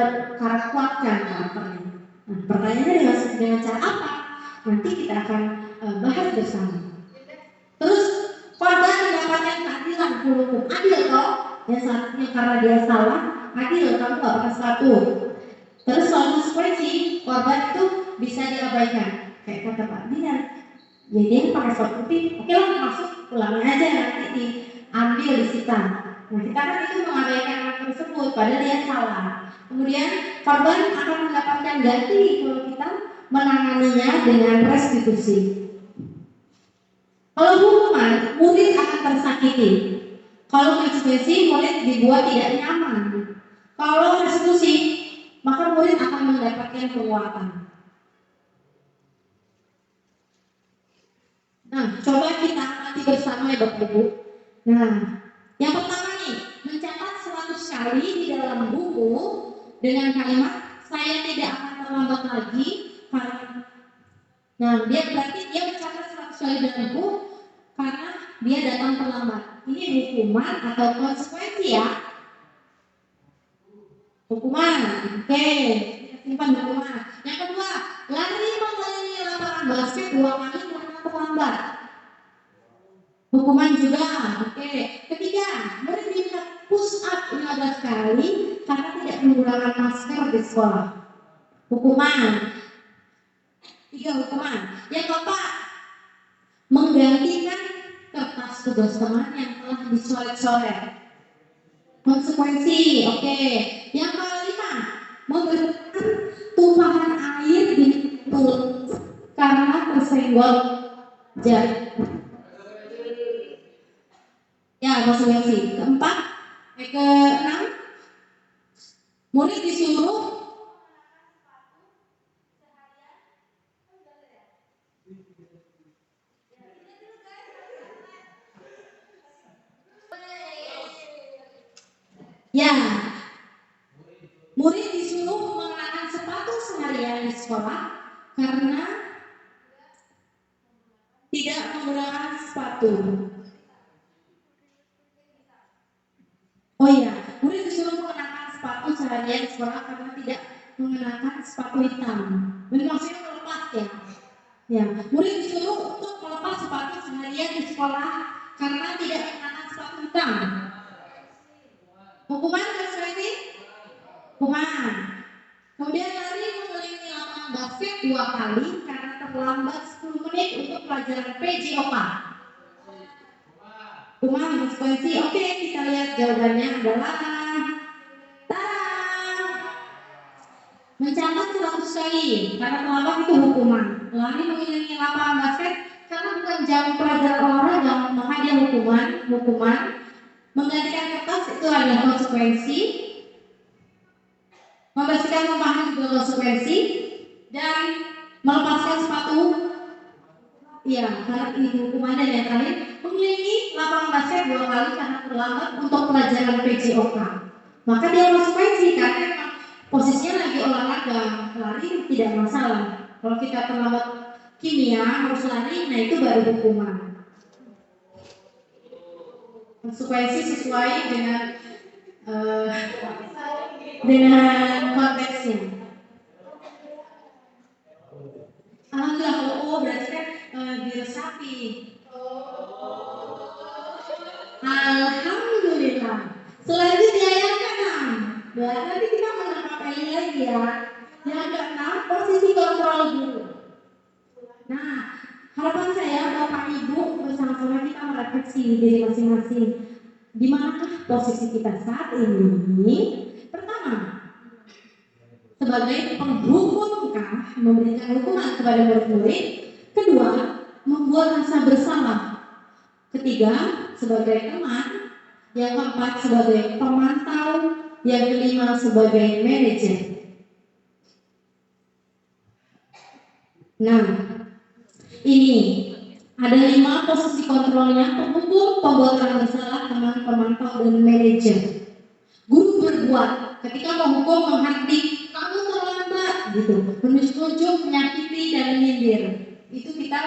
kuatkan karakternya. Nah, pertanyaannya dengan cara apa? Nanti kita akan bahas bersama. Terus korban mendapatkan keadilan hukum. Adil kok? Yang karena dia salah, adil, kamu gak pakai sepatu. Terus soal konsekuensi, korban itu bisa diabaikan. Kayak kata Pak Dinar, ya dia pakai sepatu putih, oke lah masuk, pulangnya aja, nanti diambil disita. Nah kita kan itu mengabaikan hal tersebut, padahal dia salah. Kemudian korban akan mendapatkan ganti kalau kita menanganinya dengan restitusi. Kalau hukuman, murid akan tersakiti. Kalau konsekuensi, murid dibuat tidak nyaman. Kalau restitusi, maka murid akan mendapatkan penguatan. Nah, coba kita amati bersama ya Bapak Ibu. Nah, yang pertama nih, mencatat 100 kali di dalam buku dengan kalimat saya tidak akan terlambat lagi. Nah, dia berarti dia mencatat 100 kali dalam buku karena dia datang terlambat. Ini hukuman atau konsekuensi ya? Hukuman, oke. Kita simpan hukuman. Yang kedua, lari mengelilingi lapangan basket 2 kali karena terlambat. Hukuman juga, oke. Ketiga, murid diminta push up 15 kali karena tidak menggunakan masker di sekolah. Hukuman. 3 hukuman. Yang keempat, menggantikan kertas tugas teman yang telah dicoret-coret. Konsekuensi, oke. Yang kelima, memberikan tumpahan air di mulut karena tersenggol jari. Ya, konsekuensi. Keenam, murid disuruh murid disuruh mengenakan sepatu seharian di sekolah karena tidak menggunakan sepatu. Oh iya, murid disuruh mengenakan sepatu seharian di sekolah karena tidak mengenakan sepatu hitam. Ini maksudnya melepas ya. Ya, murid disuruh untuk melepas sepatu seharian di sekolah karena tidak mengenakan sepatu hitam. Hukuman konsekuensi? Hukuman. Kemudian lari mengelilingi lapangan basket 2 kali karena terlambat 10 menit untuk pelajaran PJOK. Hukuman konsekuensi. Oke, kita lihat jawabannya adalah mencatat 100 kali karena terlambat itu hukuman. Lari mengelilingi lapangan basket karena bukan jam pelajaran olahraga, maka dia hukuman. Menggantikan kertas itu adalah konsekuensi. Membersihkan tumpahan juga konsekuensi. Dan melepaskan sepatu, ya karena ini hukuman. Dan yang terakhir, mengelilingi lapangan basket 2 kali karena terlambat untuk pelajaran PJOK. Maka dia konsekuensi karena memang posisinya lagi olahraga, lari tidak masalah. Kalau kita terlambat kimia harus lari, nah itu baru hukuman. Konsekuensi sesuai dengan konteksnya. Alhamdulillah, berarti kan diresapi. Alhamdulillah. Selanjutnya yang keenam. Nanti kita menangkap Eli lagi ya. Yang keenam, posisi kontrol dulu. Nah, harapan saya Bapak Ibu bersama-sama kita merefleksi diri masing-masing. Di manakah posisi kita saat ini? Pertama, sebagai penghukumkah memberikan hukuman kepada murid-murid? Kedua, membuat rasa bersalah. Ketiga, sebagai teman. Yang keempat, sebagai pemantau. Yang kelima, sebagai manajer. Nah, ini ada 5 posisi kontrolnya: penghukum, pembuat orang bersalah, teman, pemantau, dan manajer. Guru berbuat ketika menghukum, menghardik, kamu terlambat, gitu, menunjuk-nunjuk, menyakiti, dan menyindir. Itu kita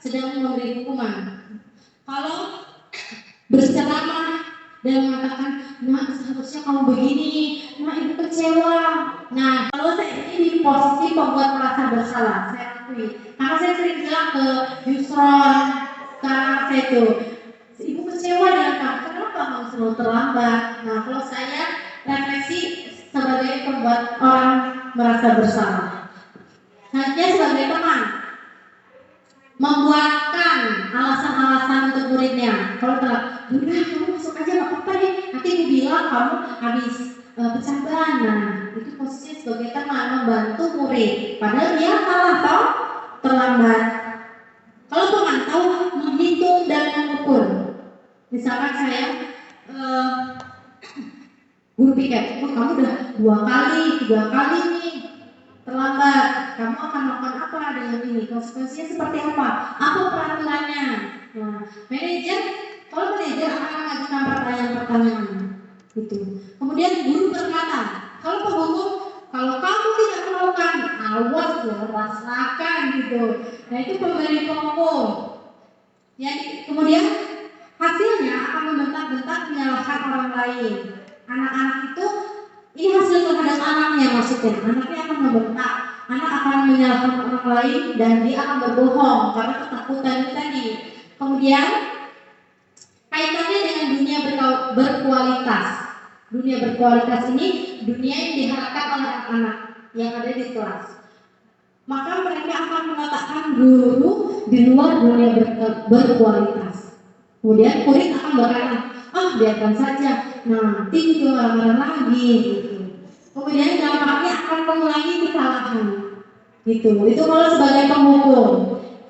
sedang memberi hukuman. Kalau berceramah dan mengatakan, nah seharusnya kamu begini, nah ibu kecewa. Nah, kalau saya ini di posisi pembuat merasa bersalah, saya akui. Karena saya sering bilang ke Yusron, sekarang saya itu, ibu kecewa dengan kamu, kenapa kamu selalu terlambat? Nah, kalau saya refleksi sebagai pembuat orang merasa bersalah. Selanjutnya sebagai teman, membuatkan alasan-alasan untuk muridnya. Kalau telah, udah kamu masuk aja nggak apa-apa deh. Nanti ibu bilang kamu habis pecah ban. Nah, itu posisinya sebagai teman, membantu murid. Padahal dia salah toh, terlambat. Kalau pemantau, menghitung dan mengukur. Misalkan saya guru piket, oh kamu udah 2 kali, 3 kali nih terlambat, kamu akan melakukan apa dengan ini? Konsekuensinya seperti apa? Apa peraturannya? Nah, manajer, kalau manajer akan mengajukan pertanyaan-pertanyaan gitu. Kemudian guru berkata, kalau penghukum, kalau kamu tidak melakukan, awas loh, rasakan gitu. Nah, itu pemberi penghukum. Ya, kemudian hasilnya akan membentak-bentak menyalahkan orang lain. Anak-anak itu, ini hasil terhadap anaknya maksudnya. Anaknya akan membentak, anak akan menyalahkan orang lain, dan dia akan berbohong karena ketakutan tadi. Kemudian kaitannya dengan dunia berkualitas. Dunia berkualitas ini dunia yang diharapkan oleh anak-anak yang ada di kelas. Maka mereka akan meletakkan guru di luar dunia berkualitas. Kemudian murid akan berkata, biarkan saja, nanti juga marah lagi gitu. Kemudian dampaknya akan mengulangi kesalahan gitu. Itu kalau sebagai penghukum.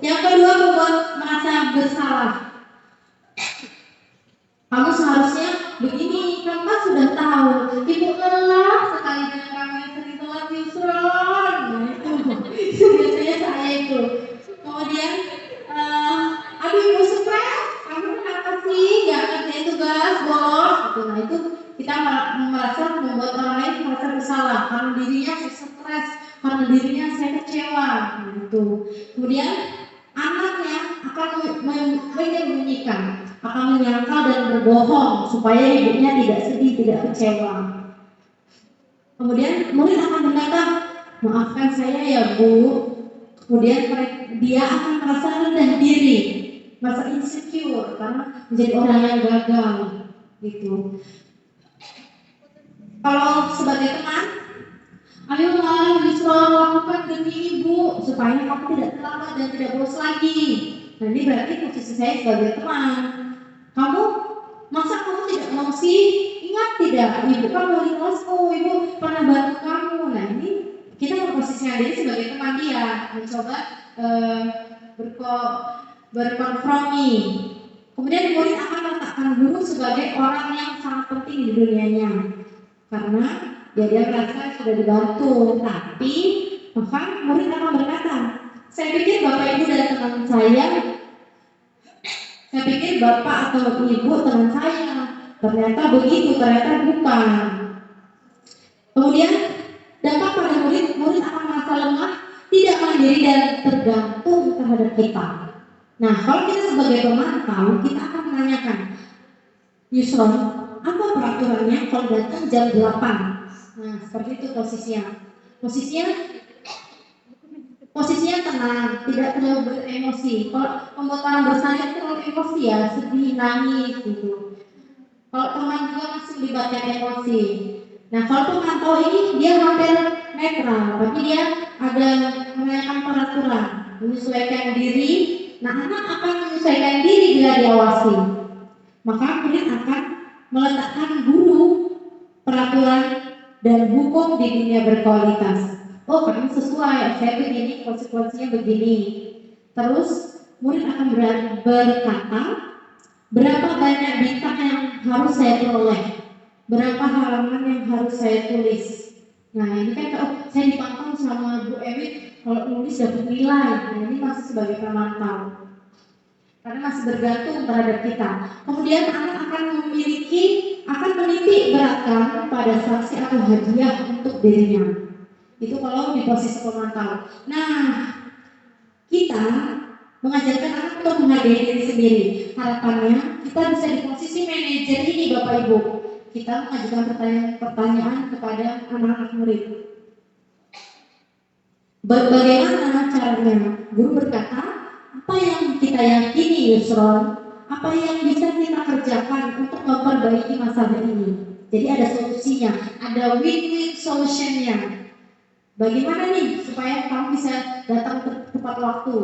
Yang kedua, membuat merasa bersalah. Kamu seharusnya begini, kamu kan sudah tahu. Ibu lelah sekali dengan kamu yang sering telat Yusron. Nah itu biasanya saya itu. Kemudian, aduh ibu stres, kamu kenapa sih nggak kerjain tugas bolos? Gitu. Nah itu kita merasa membuat orang lain merasa bersalah karena dirinya saya stres, karena dirinya saya kecewa. Gitu. Kemudian anaknya akan menyembunyikan, akan menyangkal dan berbohong supaya ibunya tidak sedih, tidak kecewa. Kemudian murid akan berkata, maafkan saya ya Bu. Kemudian dia akan merasa rendah diri, merasa insecure karena menjadi orang yang gagal gitu. Kalau sebagai teman, ayolah Yusron, lakukan demi ibu supaya kamu tidak terlambat dan tidak bolos lagi. Nah ini berarti posisi saya sebagai teman. Kamu, masa kamu tidak mau sih? Ingat tidak, ibu kan mau di kelasku, ibu pernah bantu kamu. Nah ini kita memposisikan diri sebagai teman dia, mencoba berkompromi. Kemudian murid akan meletakkan guru sebagai orang yang sangat penting di dunianya, karena dia merasa sudah dibantu. Tapi maka murid akan berkata, saya pikir bapak ibu dan teman saya pikir bapak atau ibu teman saya, ternyata begitu, ternyata bukan. Kemudian dampak pada murid akan merasa lemah, tidak mandiri dan tergantung terhadap kita. Nah, kalau kita sebagai pemantau, kita akan menanyakan, Yusron, apa peraturannya kalau datang jam 8? Nah, seperti itu posisinya. Posisinya tenang, tidak terlalu beremosi. Kalau membuat orang bersalah itu terlalu emosi ya, sedih, nangis gitu. Kalau teman juga masih melibatkan emosi. Nah, kalau pemantau ini dia hampir netral, tapi dia ada menanyakan peraturan, menyesuaikan diri. Nah, anak akan menyesuaikan diri bila diawasi. Maka murid akan meletakkan guru, peraturan, dan hukum di dunia berkualitas. Oh, kamu sesuai, saya begini, konsekuensinya begini. Terus murid akan berkata, berapa banyak bintang yang harus saya peroleh, berapa halaman yang harus saya tulis. Nah ini kan saya dipantau sama Bu Ewi kalau nulis dapat nilai. Nah ini masih sebagai pemantau karena masih bergantung terhadap kita. Kemudian anak akan menitik beratkan pada sanksi atau hadiah untuk dirinya. Itu kalau di posisi pemantau. Nah, kita mengajarkan anak untuk menghargai diri sendiri. Harapannya kita bisa di posisi manajer ini, Bapak Ibu. Kita mengajukan pertanyaan kepada anak-anak murid. Bagaimana caranya? Guru berkata, apa yang kita yakini, Yusron? Apa yang bisa kita kerjakan untuk memperbaiki masalah ini? Jadi ada solusinya, ada win-win solutionnya. Bagaimana nih supaya kamu bisa datang tepat waktu?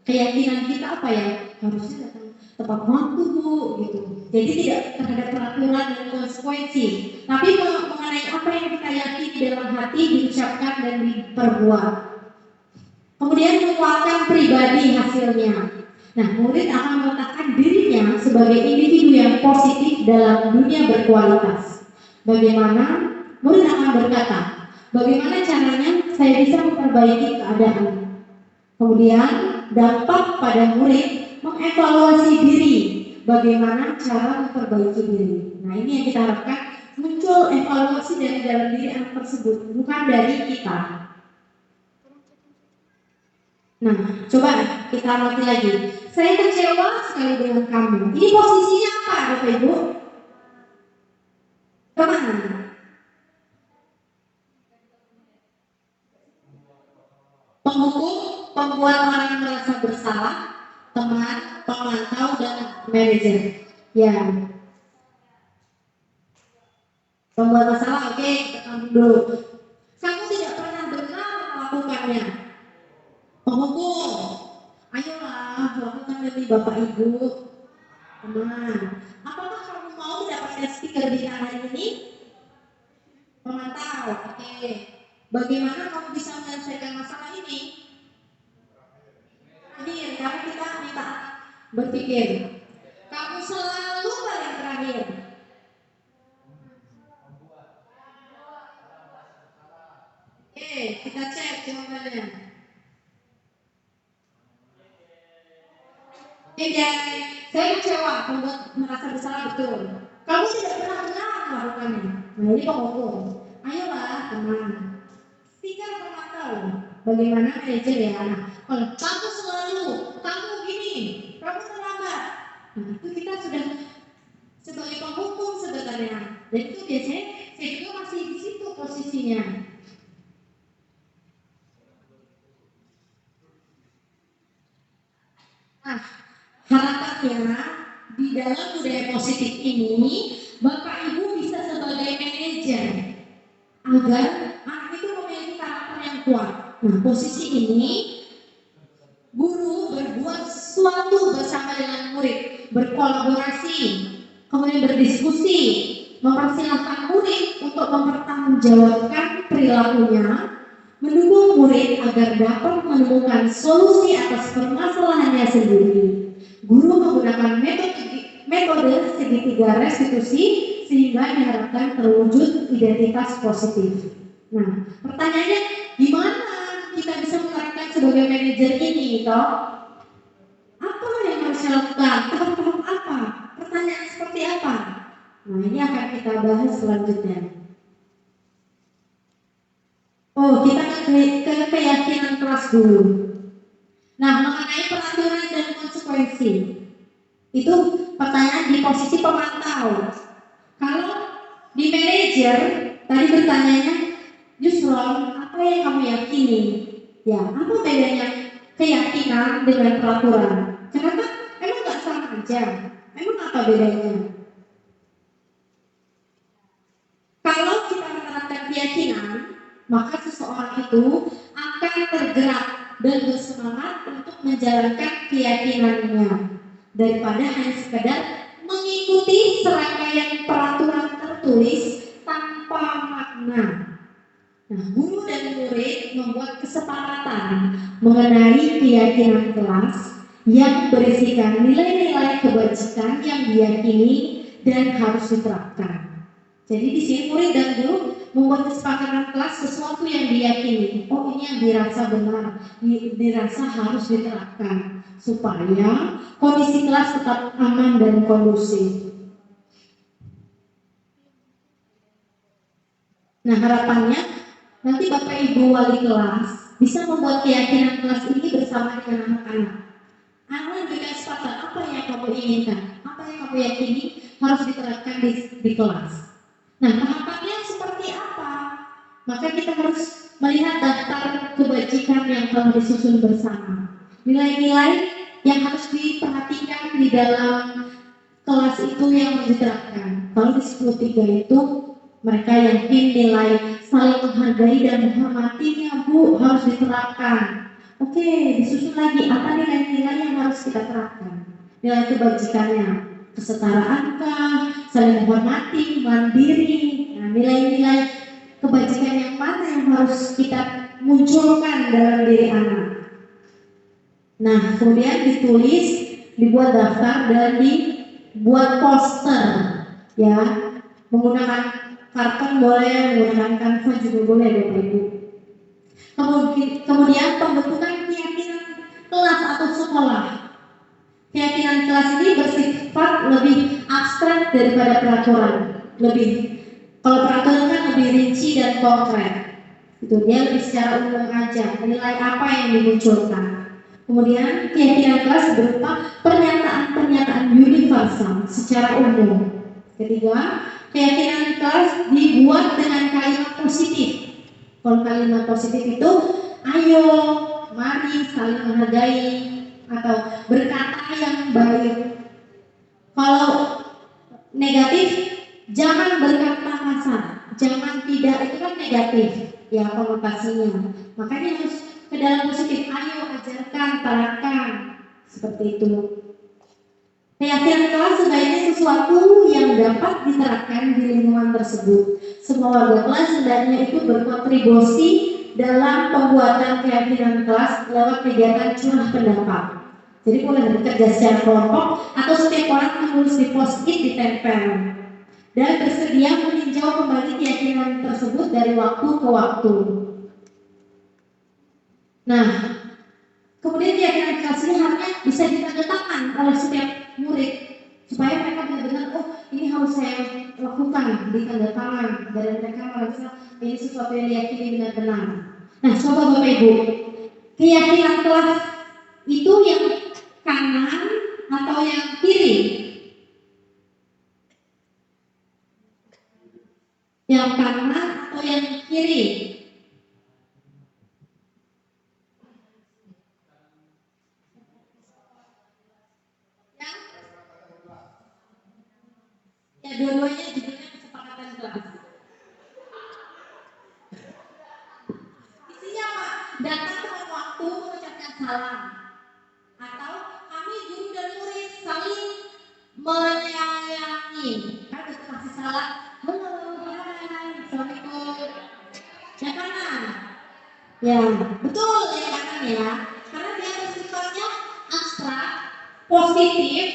Keyakinan kita apa ya? Harusnya datang tepat waktu, Bu, gitu. Jadi tidak terhadap peraturan dan konsekuensi, tapi mengenai apa yang kita yakini dalam hati diucapkan dan diperbuat. Kemudian menguatkan pribadi hasilnya. Nah, murid akan meletakkan dirinya sebagai individu yang positif dalam dunia berkualitas. Bagaimana? Murid akan berkata, bagaimana caranya saya bisa memperbaiki keadaan? Kemudian dampak pada murid mengevaluasi diri, bagaimana cara memperbaiki diri. Nah ini yang kita harapkan, muncul evaluasi dari dalam diri anak tersebut, bukan dari kita. Nah coba kita amati lagi. Saya kecewa sekali dengan kamu. Ini posisinya apa, Bapak Ibu? Kemana? Penghukum, pembuat orang merasa bersalah, teman, pemantau, dan manajer. Ya. Pembuat masalah, oke, kita tampung dulu. Kamu tidak pernah benar melakukannya. Penghukum, ayolah lakukan demi Bapak Ibu. Teman, apakah kamu mau mendapatkan stiker bintang hari ini? Pemantau, oke. Bagaimana kamu bisa menyelesaikan masalah ini? Ini karena kita minta berpikir. Kamu selalu paling terakhir. Oke, kita cek jawabannya. Saya kecewa, membuat merasa bersalah betul. Kamu tidak pernah benar melakukannya. Nah ini penghukum. Ayolah teman. Stiker pemantau. Bagaimana manajer ya anak? Kalau kamu selalu, kamu gini, kamu terlambat. Nah itu kita sudah sebagai penghukum sebenarnya. Dan itu biasanya saya juga masih di situ posisinya. Nah, harapannya di dalam budaya positif ini, Bapak Ibu bisa sebagai manajer agar anak itu memiliki karakter yang kuat. Nah, posisi ini guru berbuat sesuatu bersama dengan murid, berkolaborasi, kemudian berdiskusi, mempersilahkan murid untuk mempertanggungjawabkan perilakunya, mendukung murid agar dapat menemukan solusi atas permasalahannya sendiri. Guru menggunakan metode segitiga restitusi sehingga diharapkan terwujud identitas positif. Nah, pertanyaannya gimana kita bisa menerapkan sebagai manajer ini, toh? Apa yang harus dilakukan? Tahap-tahap apa? Pertanyaan seperti apa? Nah, ini akan kita bahas selanjutnya. Oh, kita ke keyakinan kelas dulu. Nah, mengenai peraturan dan konsekuensi, itu pertanyaan di posisi pemantau. Kalau di manajer, tadi bertanyanya, Yusron, apa yang kamu yakini? Ya, apa bedanya keyakinan dengan peraturan? Kenapa? Emang nggak sama aja? Emang apa bedanya? Kalau kita menerapkan keyakinan, maka seseorang itu akan tergerak dan bersemangat untuk menjalankan keyakinannya daripada hanya sekedar mengikuti serangkaian peraturan tertulis tanpa makna. Nah, guru dan murid membuat kesepakatan mengenai keyakinan kelas yang berisikan nilai-nilai kebajikan yang diyakini dan harus diterapkan. Jadi di sini murid dan guru membuat kesepakatan kelas sesuatu yang diyakini. Oh, ini yang dirasa benar, dirasa harus diterapkan supaya kondisi kelas tetap aman dan kondusif. Nah, harapannya nanti Bapak Ibu wali kelas bisa membuat keyakinan kelas ini bersama dengan anak-anak. Anak memberikan kesempatan apa yang kamu inginkan, apa yang kamu yakini harus diterapkan di kelas. Nah, tahapannya seperti apa? Maka kita harus melihat daftar kebajikan yang telah disusun bersama. Nilai-nilai yang harus diperhatikan di dalam kelas itu yang harus diterapkan. Kalau di 10.3 itu mereka yakin nilai saling menghargai dan menghormatinya Bu harus diterapkan. Oke, disusun lagi apa nilai-nilai yang harus kita terapkan. Nilai kebajikannya, kesetaraankah, saling menghormati, mandiri. Nah, nilai-nilai kebajikan yang mana yang harus kita munculkan dalam diri anak. Nah, kemudian ditulis, dibuat daftar dan dibuat poster, ya, menggunakan karton boleh, menggunakan kanva juga boleh, Bapak Ibu. Kemudian pembentukan keyakinan kelas atau sekolah. Keyakinan kelas ini bersifat lebih abstrak daripada peraturan. Kalau peraturan kan lebih rinci dan konkret. Itu dia lebih secara umum aja. Nilai apa yang dimunculkan. Kemudian keyakinan kelas berupa pernyataan-pernyataan universal secara umum. Ketiga, keyakinan kelas dibuat dengan kalimat positif. Kalau kalimat positif itu, ayo, mari saling menghargai atau berkata yang baik. Kalau negatif, jangan berkata kasar, jangan tidak, itu kan negatif ya konotasinya. Makanya harus ke dalam positif, ayo ajarkan, terapkan seperti itu. Keyakinan kelas sebaiknya sesuatu yang dapat diterapkan di lingkungan tersebut. Semua warga kelas hendaknya ikut berkontribusi dalam pembuatan keyakinan kelas lewat kegiatan curah pendapat. Jadi boleh bekerja secara kelompok atau setiap orang menulis di post-it ditempel dan bersedia meninjau kembali keyakinan tersebut dari waktu ke waktu. Nah, kemudian keyakinan kelas ini harusnya bisa ditandatangan oleh setiap murid supaya mereka benar-benar, oh ini harus saya lakukan di tanda tangan, dan mereka merasa ini sesuatu yang diyakini benar-benar. Nah, coba Bapak Ibu, keyakinan kelas itu yang kanan atau yang kiri? Yang kanan atau yang kiri? Ya, dua-duanya judulnya kesepakatan kelas. Isinya apa? Datang tepat waktu mengucapkan salam. Atau kami guru dan murid saling menyayangi. Kan itu kasih salam. Halo, hai, assalamualaikum. Yang kanan. Ya, betul yang kanan ya. Karena dia bersifatnya abstrak, positif,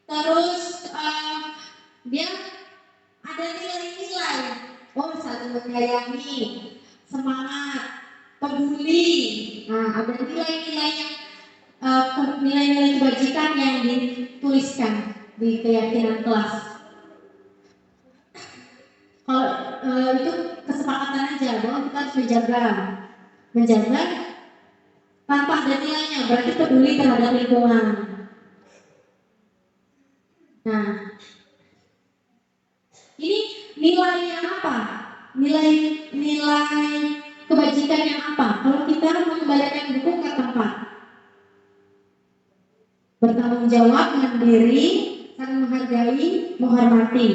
terus dia ada nilai-nilai, oh saling menyayangi, semangat, peduli. Nah, ada nilai-nilai yang nilai-nilai kebajikan yang dituliskan di keyakinan kelas. Kalau itu kesepakatan aja bahwa kita harus menjaga tanpa ada nilainya, berarti peduli terhadap lingkungan. Nah, ini nilai yang apa? Nilai kebajikan yang apa? Kalau kita mengembalikan buku ke tempat, bertanggung jawab, mandiri, saling menghargai, menghormati.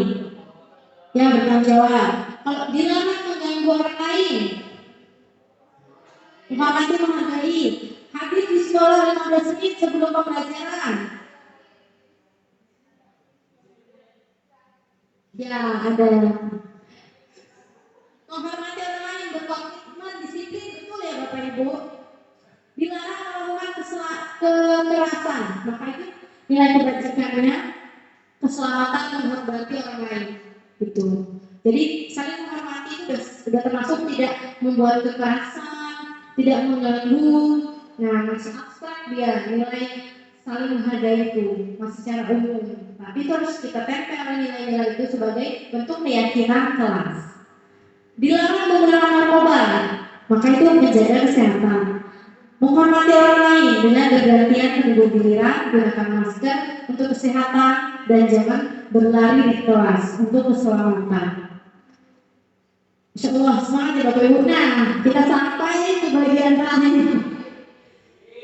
Ya, bertanggung jawab. Kalau dilarang mengganggu orang lain, menghormati, menghargai. Hadir di sekolah 15 menit sebelum pembelajaran. Ya, ada. Menghormati orang lain, berkomitmen, disiplin, betul ya Bapak Ibu. Dilarang melakukan kekerasan nilai kebajikannya, keselamatan menghormati orang lain. Gitu. Jadi saling menghormati itu sudah termasuk tidak membuat kekerasan, tidak mengganggu. Nah, masih abstrak dia nilai saling menghargai itu masih secara umum. Tapi itu harus kita tempel nilai-nilai itu sebagai bentuk keyakinan kelas. Dilarang menggunakan narkoba, maka itu menjaga kesehatan. Menghormati orang lain dengan bergantian menunggu giliran, gunakan masker untuk kesehatan dan jangan berlari di kelas untuk keselamatan. Insya Allah semangat ya Bapak Ibu. Nah, kita sampai ke bagian terakhir.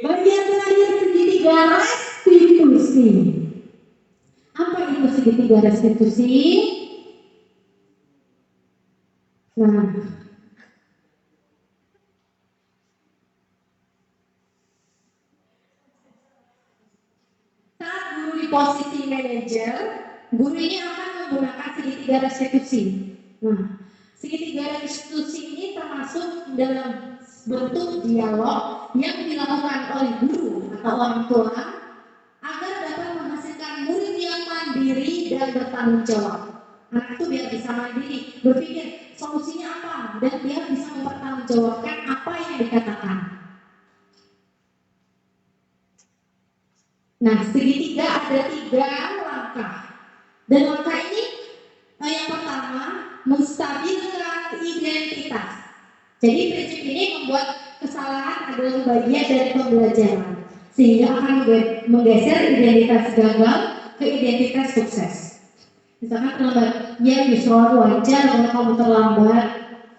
Bagian terakhir segitiga restitusi. Apa itu segitiga restitusi? Nah, saat guru di posisi manajer, guru ini akan menggunakan segitiga restitusi. Nah, segitiga restitusi ini termasuk dalam bentuk dialog yang dilakukan oleh guru atau orang tua agar dapat menghasilkan murid yang mandiri dan bertanggung jawab. Anak itu biar bisa mandiri, berpikir solusinya apa, dan dia bisa mempertanggungjawabkan apa yang dikatakan. Nah, segitiga ada 3 langkah. Dan langkah ini yang pertama menstabilkan identitas. Jadi prinsip ini membuat kesalahan adalah bagian dari pembelajaran, sehingga akan menggeser identitas gagal ke identitas sukses. Misalkan terlambat, ya Yusron wajar kalau kamu terlambat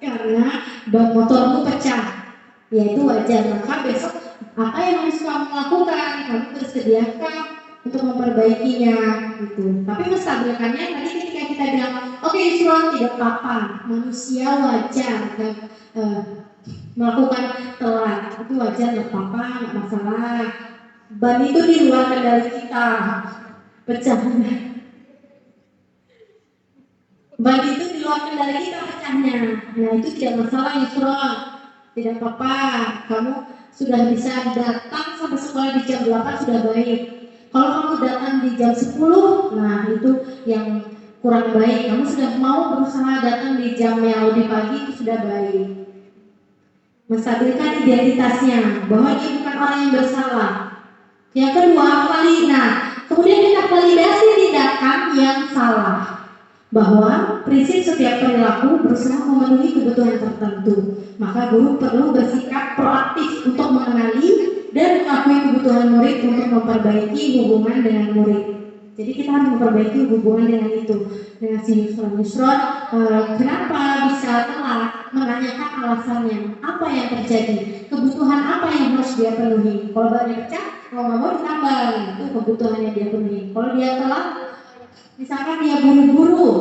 karena ban motormu pecah, ya itu wajar. Maka besok apa yang harus kamu lakukan? Kamu bersediakah untuk memperbaikinya gitu. Tapi menstabilkannya tadi ketika kita bilang, oke Yusron tidak apa-apa, manusia wajar dan melakukan telat, itu wajar, nggak apa-apa, nggak masalah. Ban itu di luar kendali kita, pecahnya. Ban itu di luar kendali kita pecahnya. Nah itu tidak masalah Yusron, tidak apa-apa. Kamu sudah bisa datang sampai sekolah di jam 8 sudah baik. Kalau kamu datang di jam 10, nah itu yang kurang baik. Kamu sudah mau berusaha datang di jam yang lebih pagi, itu sudah baik. Menstabilkan identitasnya bahwa dia bukan orang yang bersalah. Yang kedua, kemudian kita validasi tindakan yang salah. Bahwa prinsip setiap perilaku berusaha memenuhi kebutuhan tertentu. Maka guru perlu bersikap proaktif untuk mengenali dan mengakui kebutuhan murid untuk memperbaiki hubungan dengan murid. Jadi kita harus memperbaiki hubungan dengan itu, dengan si Yusron. Kenapa bisa telat? Menanyakan alasannya, apa yang terjadi, kebutuhan apa yang harus dia penuhi. Kalau banyak pecah, kalau nggak mau ditambah, itu kebutuhan yang dia penuhi. Kalau dia telat, misalkan dia buru-buru,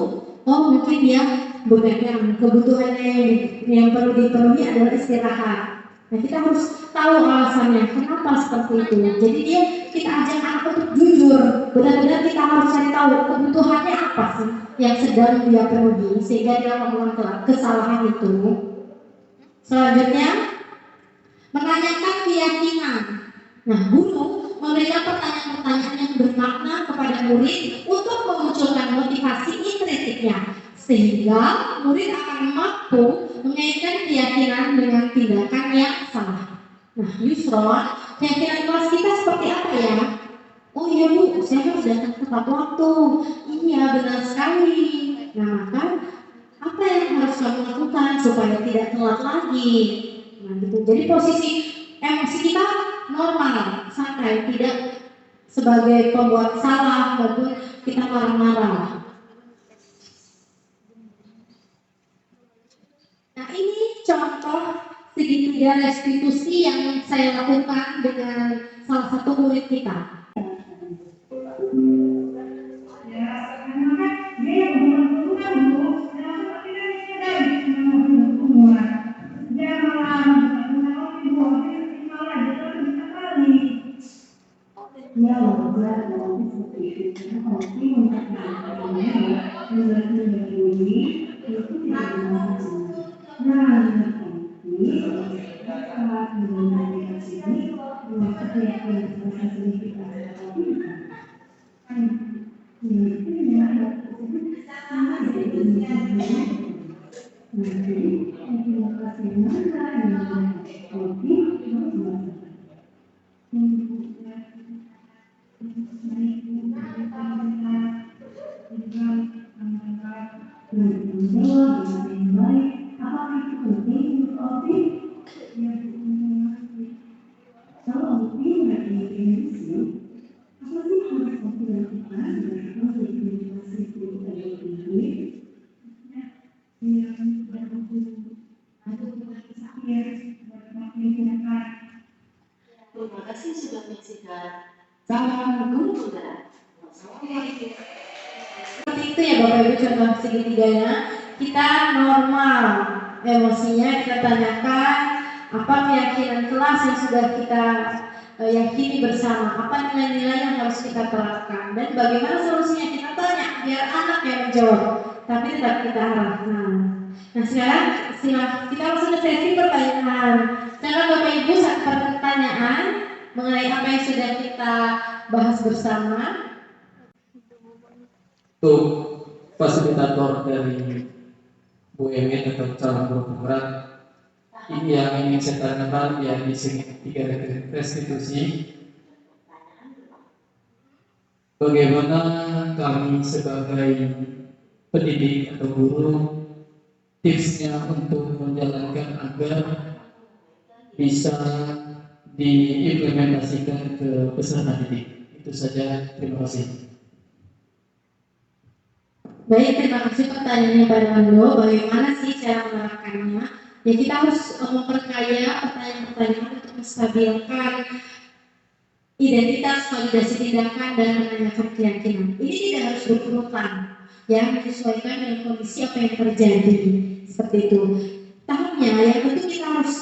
mungkin dia begadang, kebutuhannya yang perlu dipenuhi adalah istirahat. Nah kita harus tahu alasannya, kenapa seperti itu. Jadi kita ajak anak untuk jujur, benar-benar kita harus cari tahu kebutuhannya apa sih yang sedang dia penuhi sehingga dia melakukan kesalahan itu. Selanjutnya, menanyakan keyakinan. Nah, guru memberikan pertanyaan-pertanyaan yang bermakna kepada murid untuk memunculkan motivasi intrinsiknya, sehingga murid akan mampu mengaitkan keyakinan dengan tindakan yang salah. Nah, Yusron, keyakinan kelas kita seperti apa ya? Oh iya Bu, saya harus datang tepat waktu. Iya, benar sekali. Nah, maka apa yang harus kamu lakukan supaya tidak telat lagi? Nah, gitu. Jadi posisi emosi kita normal, santai, tidak sebagai pembuat salah maupun kita marah-marah. Nah ini contoh segitiga restitusi yang saya lakukan dengan salah satu murid kita. Terima kasih sudah menyaksikan. Salam guru muda. Seperti itu ya Bapak Ibu contoh segitiganya. Kita normal emosinya, kita tanyakan apa keyakinan kelas yang sudah kita yakini bersama, apa nilai-nilai yang harus kita terapkan, dan bagaimana solusinya kita tanya biar anak yang menjawab, tapi tetap kita arahkan. Nah sekarang kita langsung ke sesi pertanyaan. Sekarang Bapak Ibu saat pertanyaan mengenai apa yang sudah kita bahas bersama. Untuk fasilitator dari BUMN atau calon guru penggerak, ini yang ingin saya tanyakan yang di sini tiga restitusi. Bagaimana kami sebagai pendidik atau guru tipsnya untuk menjalankan agar bisa diimplementasikan ke peserta didik. Itu saja, terima kasih. Baik, terima kasih pertanyaannya Pak Erlando. Bagaimana sih cara menerapkannya? Ya kita harus memperkaya pertanyaan-pertanyaan untuk menstabilkan identitas, validasi tindakan, dan menanyakan keyakinan. Ini tidak harus berurutan, ya menyesuaikan dengan kondisi apa yang terjadi. Seperti itu. Tahapnya yang tentu kita harus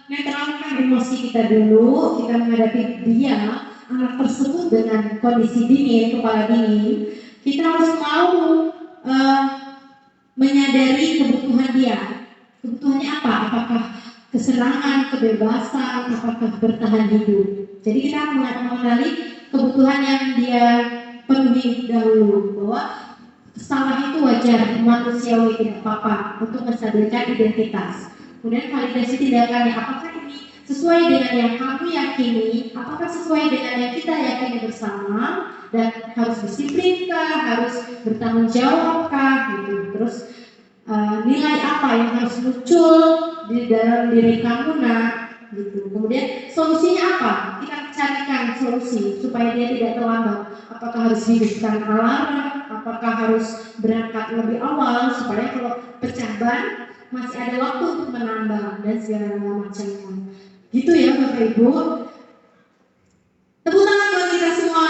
netralkan emosi kita dulu. Kita menghadapi dia, anak tersebut dengan kondisi dingin, kepala dingin. Kita harus mau menyadari kebutuhan dia. Kebutuhannya apa? Apakah kesenangan, kebebasan, apakah bertahan hidup? Jadi kita mengenali kebutuhan yang dia penuhi dahulu, bahwa salah itu wajar, manusiawi, tidak apa-apa, untuk menstabilkan identitas. Kemudian validasi tindakannya, apakah ini sesuai dengan yang kamu yakini, apakah sesuai dengan yang kita yakini bersama, dan harus disiplinkah, harus bertanggung jawabkah, gitu. Terus nilai apa yang harus muncul di dalam diri kamu, gitu. Kemudian solusinya apa? Kita carikan solusi supaya dia tidak terlambat. Apakah harus hidupkan alarm? Apakah harus berangkat lebih awal supaya kalau pecah ban masih ada waktu untuk menambah dan segala macamnya. Gitu ya Bapak Ibu. Tepuk tangan buat kita semua.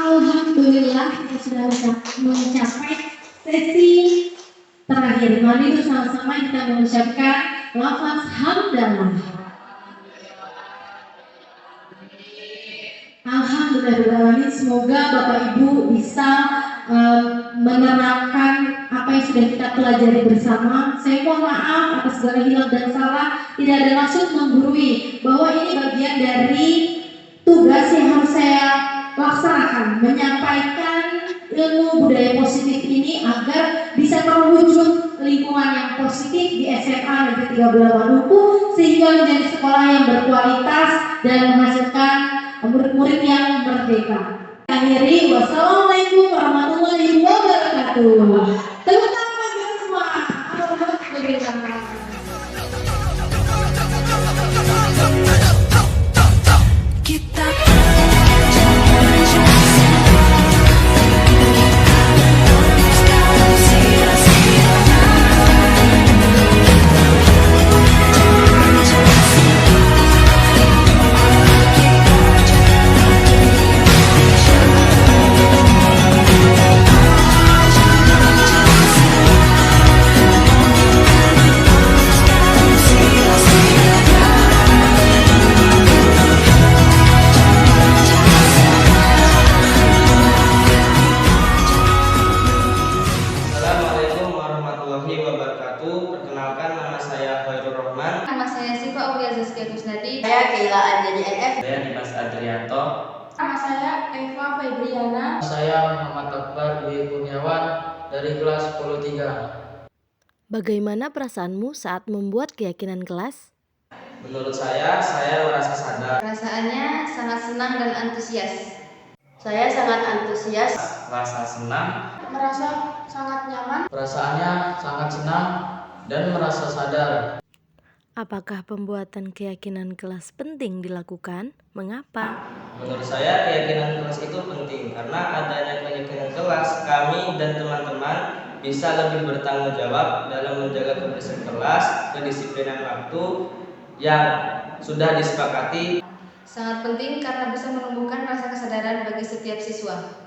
Alhamdulillah kita sudah mencapai sesi terakhir. Mari itu sama-sama kita mengucapkan lafaz hamdalah. Alhamdulillah. Semoga Bapak Ibu bisa menerapkan apa yang sudah kita pelajari bersama. Saya mohon maaf atas segala hilang dan salah. Tidak ada maksud menggurui, bahwa ini bagian dari tugas yang harus saya laksanakan, menyampaikan ilmu budaya positif ini agar bisa terwujud lingkungan yang positif di SMA Negeri 13 Maluku, sehingga menjadi sekolah yang berkualitas dan menghasilkan murid-murid yang merdeka. Akhiri, wassalamualaikum warahmatullahi wabarakatuh. Tepuk tangan bagi kita semua. Alhamdulillah. Saya Dimas Adrianto. Nama saya Eva Febriana. Saya Muhammad Akbar Dwi Kurniawan dari kelas 10-3. Bagaimana perasaanmu saat membuat keyakinan kelas? Menurut saya merasa sadar. Perasaannya sangat senang dan antusias. Saya sangat antusias. Rasa senang. Merasa sangat nyaman. Perasaannya sangat senang dan merasa sadar. Apakah pembuatan keyakinan kelas penting dilakukan? Mengapa? Menurut saya keyakinan kelas itu penting karena adanya keyakinan kelas, kami dan teman-teman bisa lebih bertanggung jawab dalam menjaga kebersihan kelas, kedisiplinan waktu yang sudah disepakati. Sangat penting karena bisa menumbuhkan rasa kesadaran bagi setiap siswa.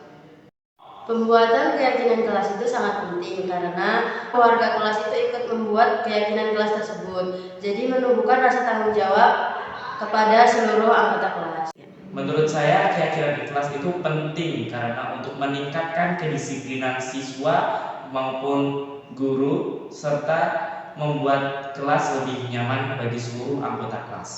Pembuatan keyakinan kelas itu sangat penting karena warga kelas itu ikut membuat keyakinan kelas tersebut. Jadi menumbuhkan rasa tanggung jawab kepada seluruh anggota kelas. Menurut saya keyakinan di kelas itu penting karena untuk meningkatkan kedisiplinan siswa maupun guru serta membuat kelas lebih nyaman bagi seluruh anggota kelas.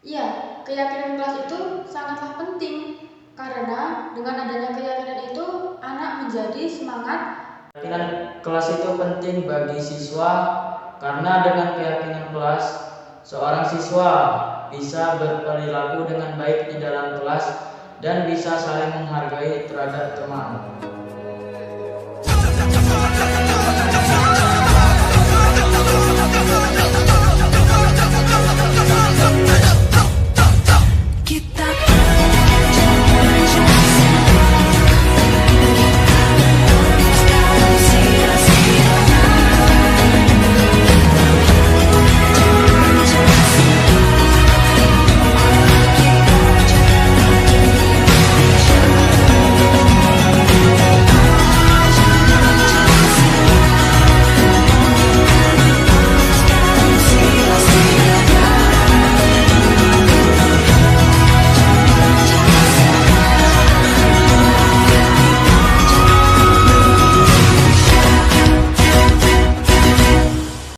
Iya, keyakinan kelas itu sangatlah penting karena dengan adanya keyakinan itu anak menjadi semangat. Keyakinan kelas itu penting bagi siswa karena dengan keyakinan kelas seorang siswa bisa berperilaku dengan baik di dalam kelas dan bisa saling menghargai terhadap teman.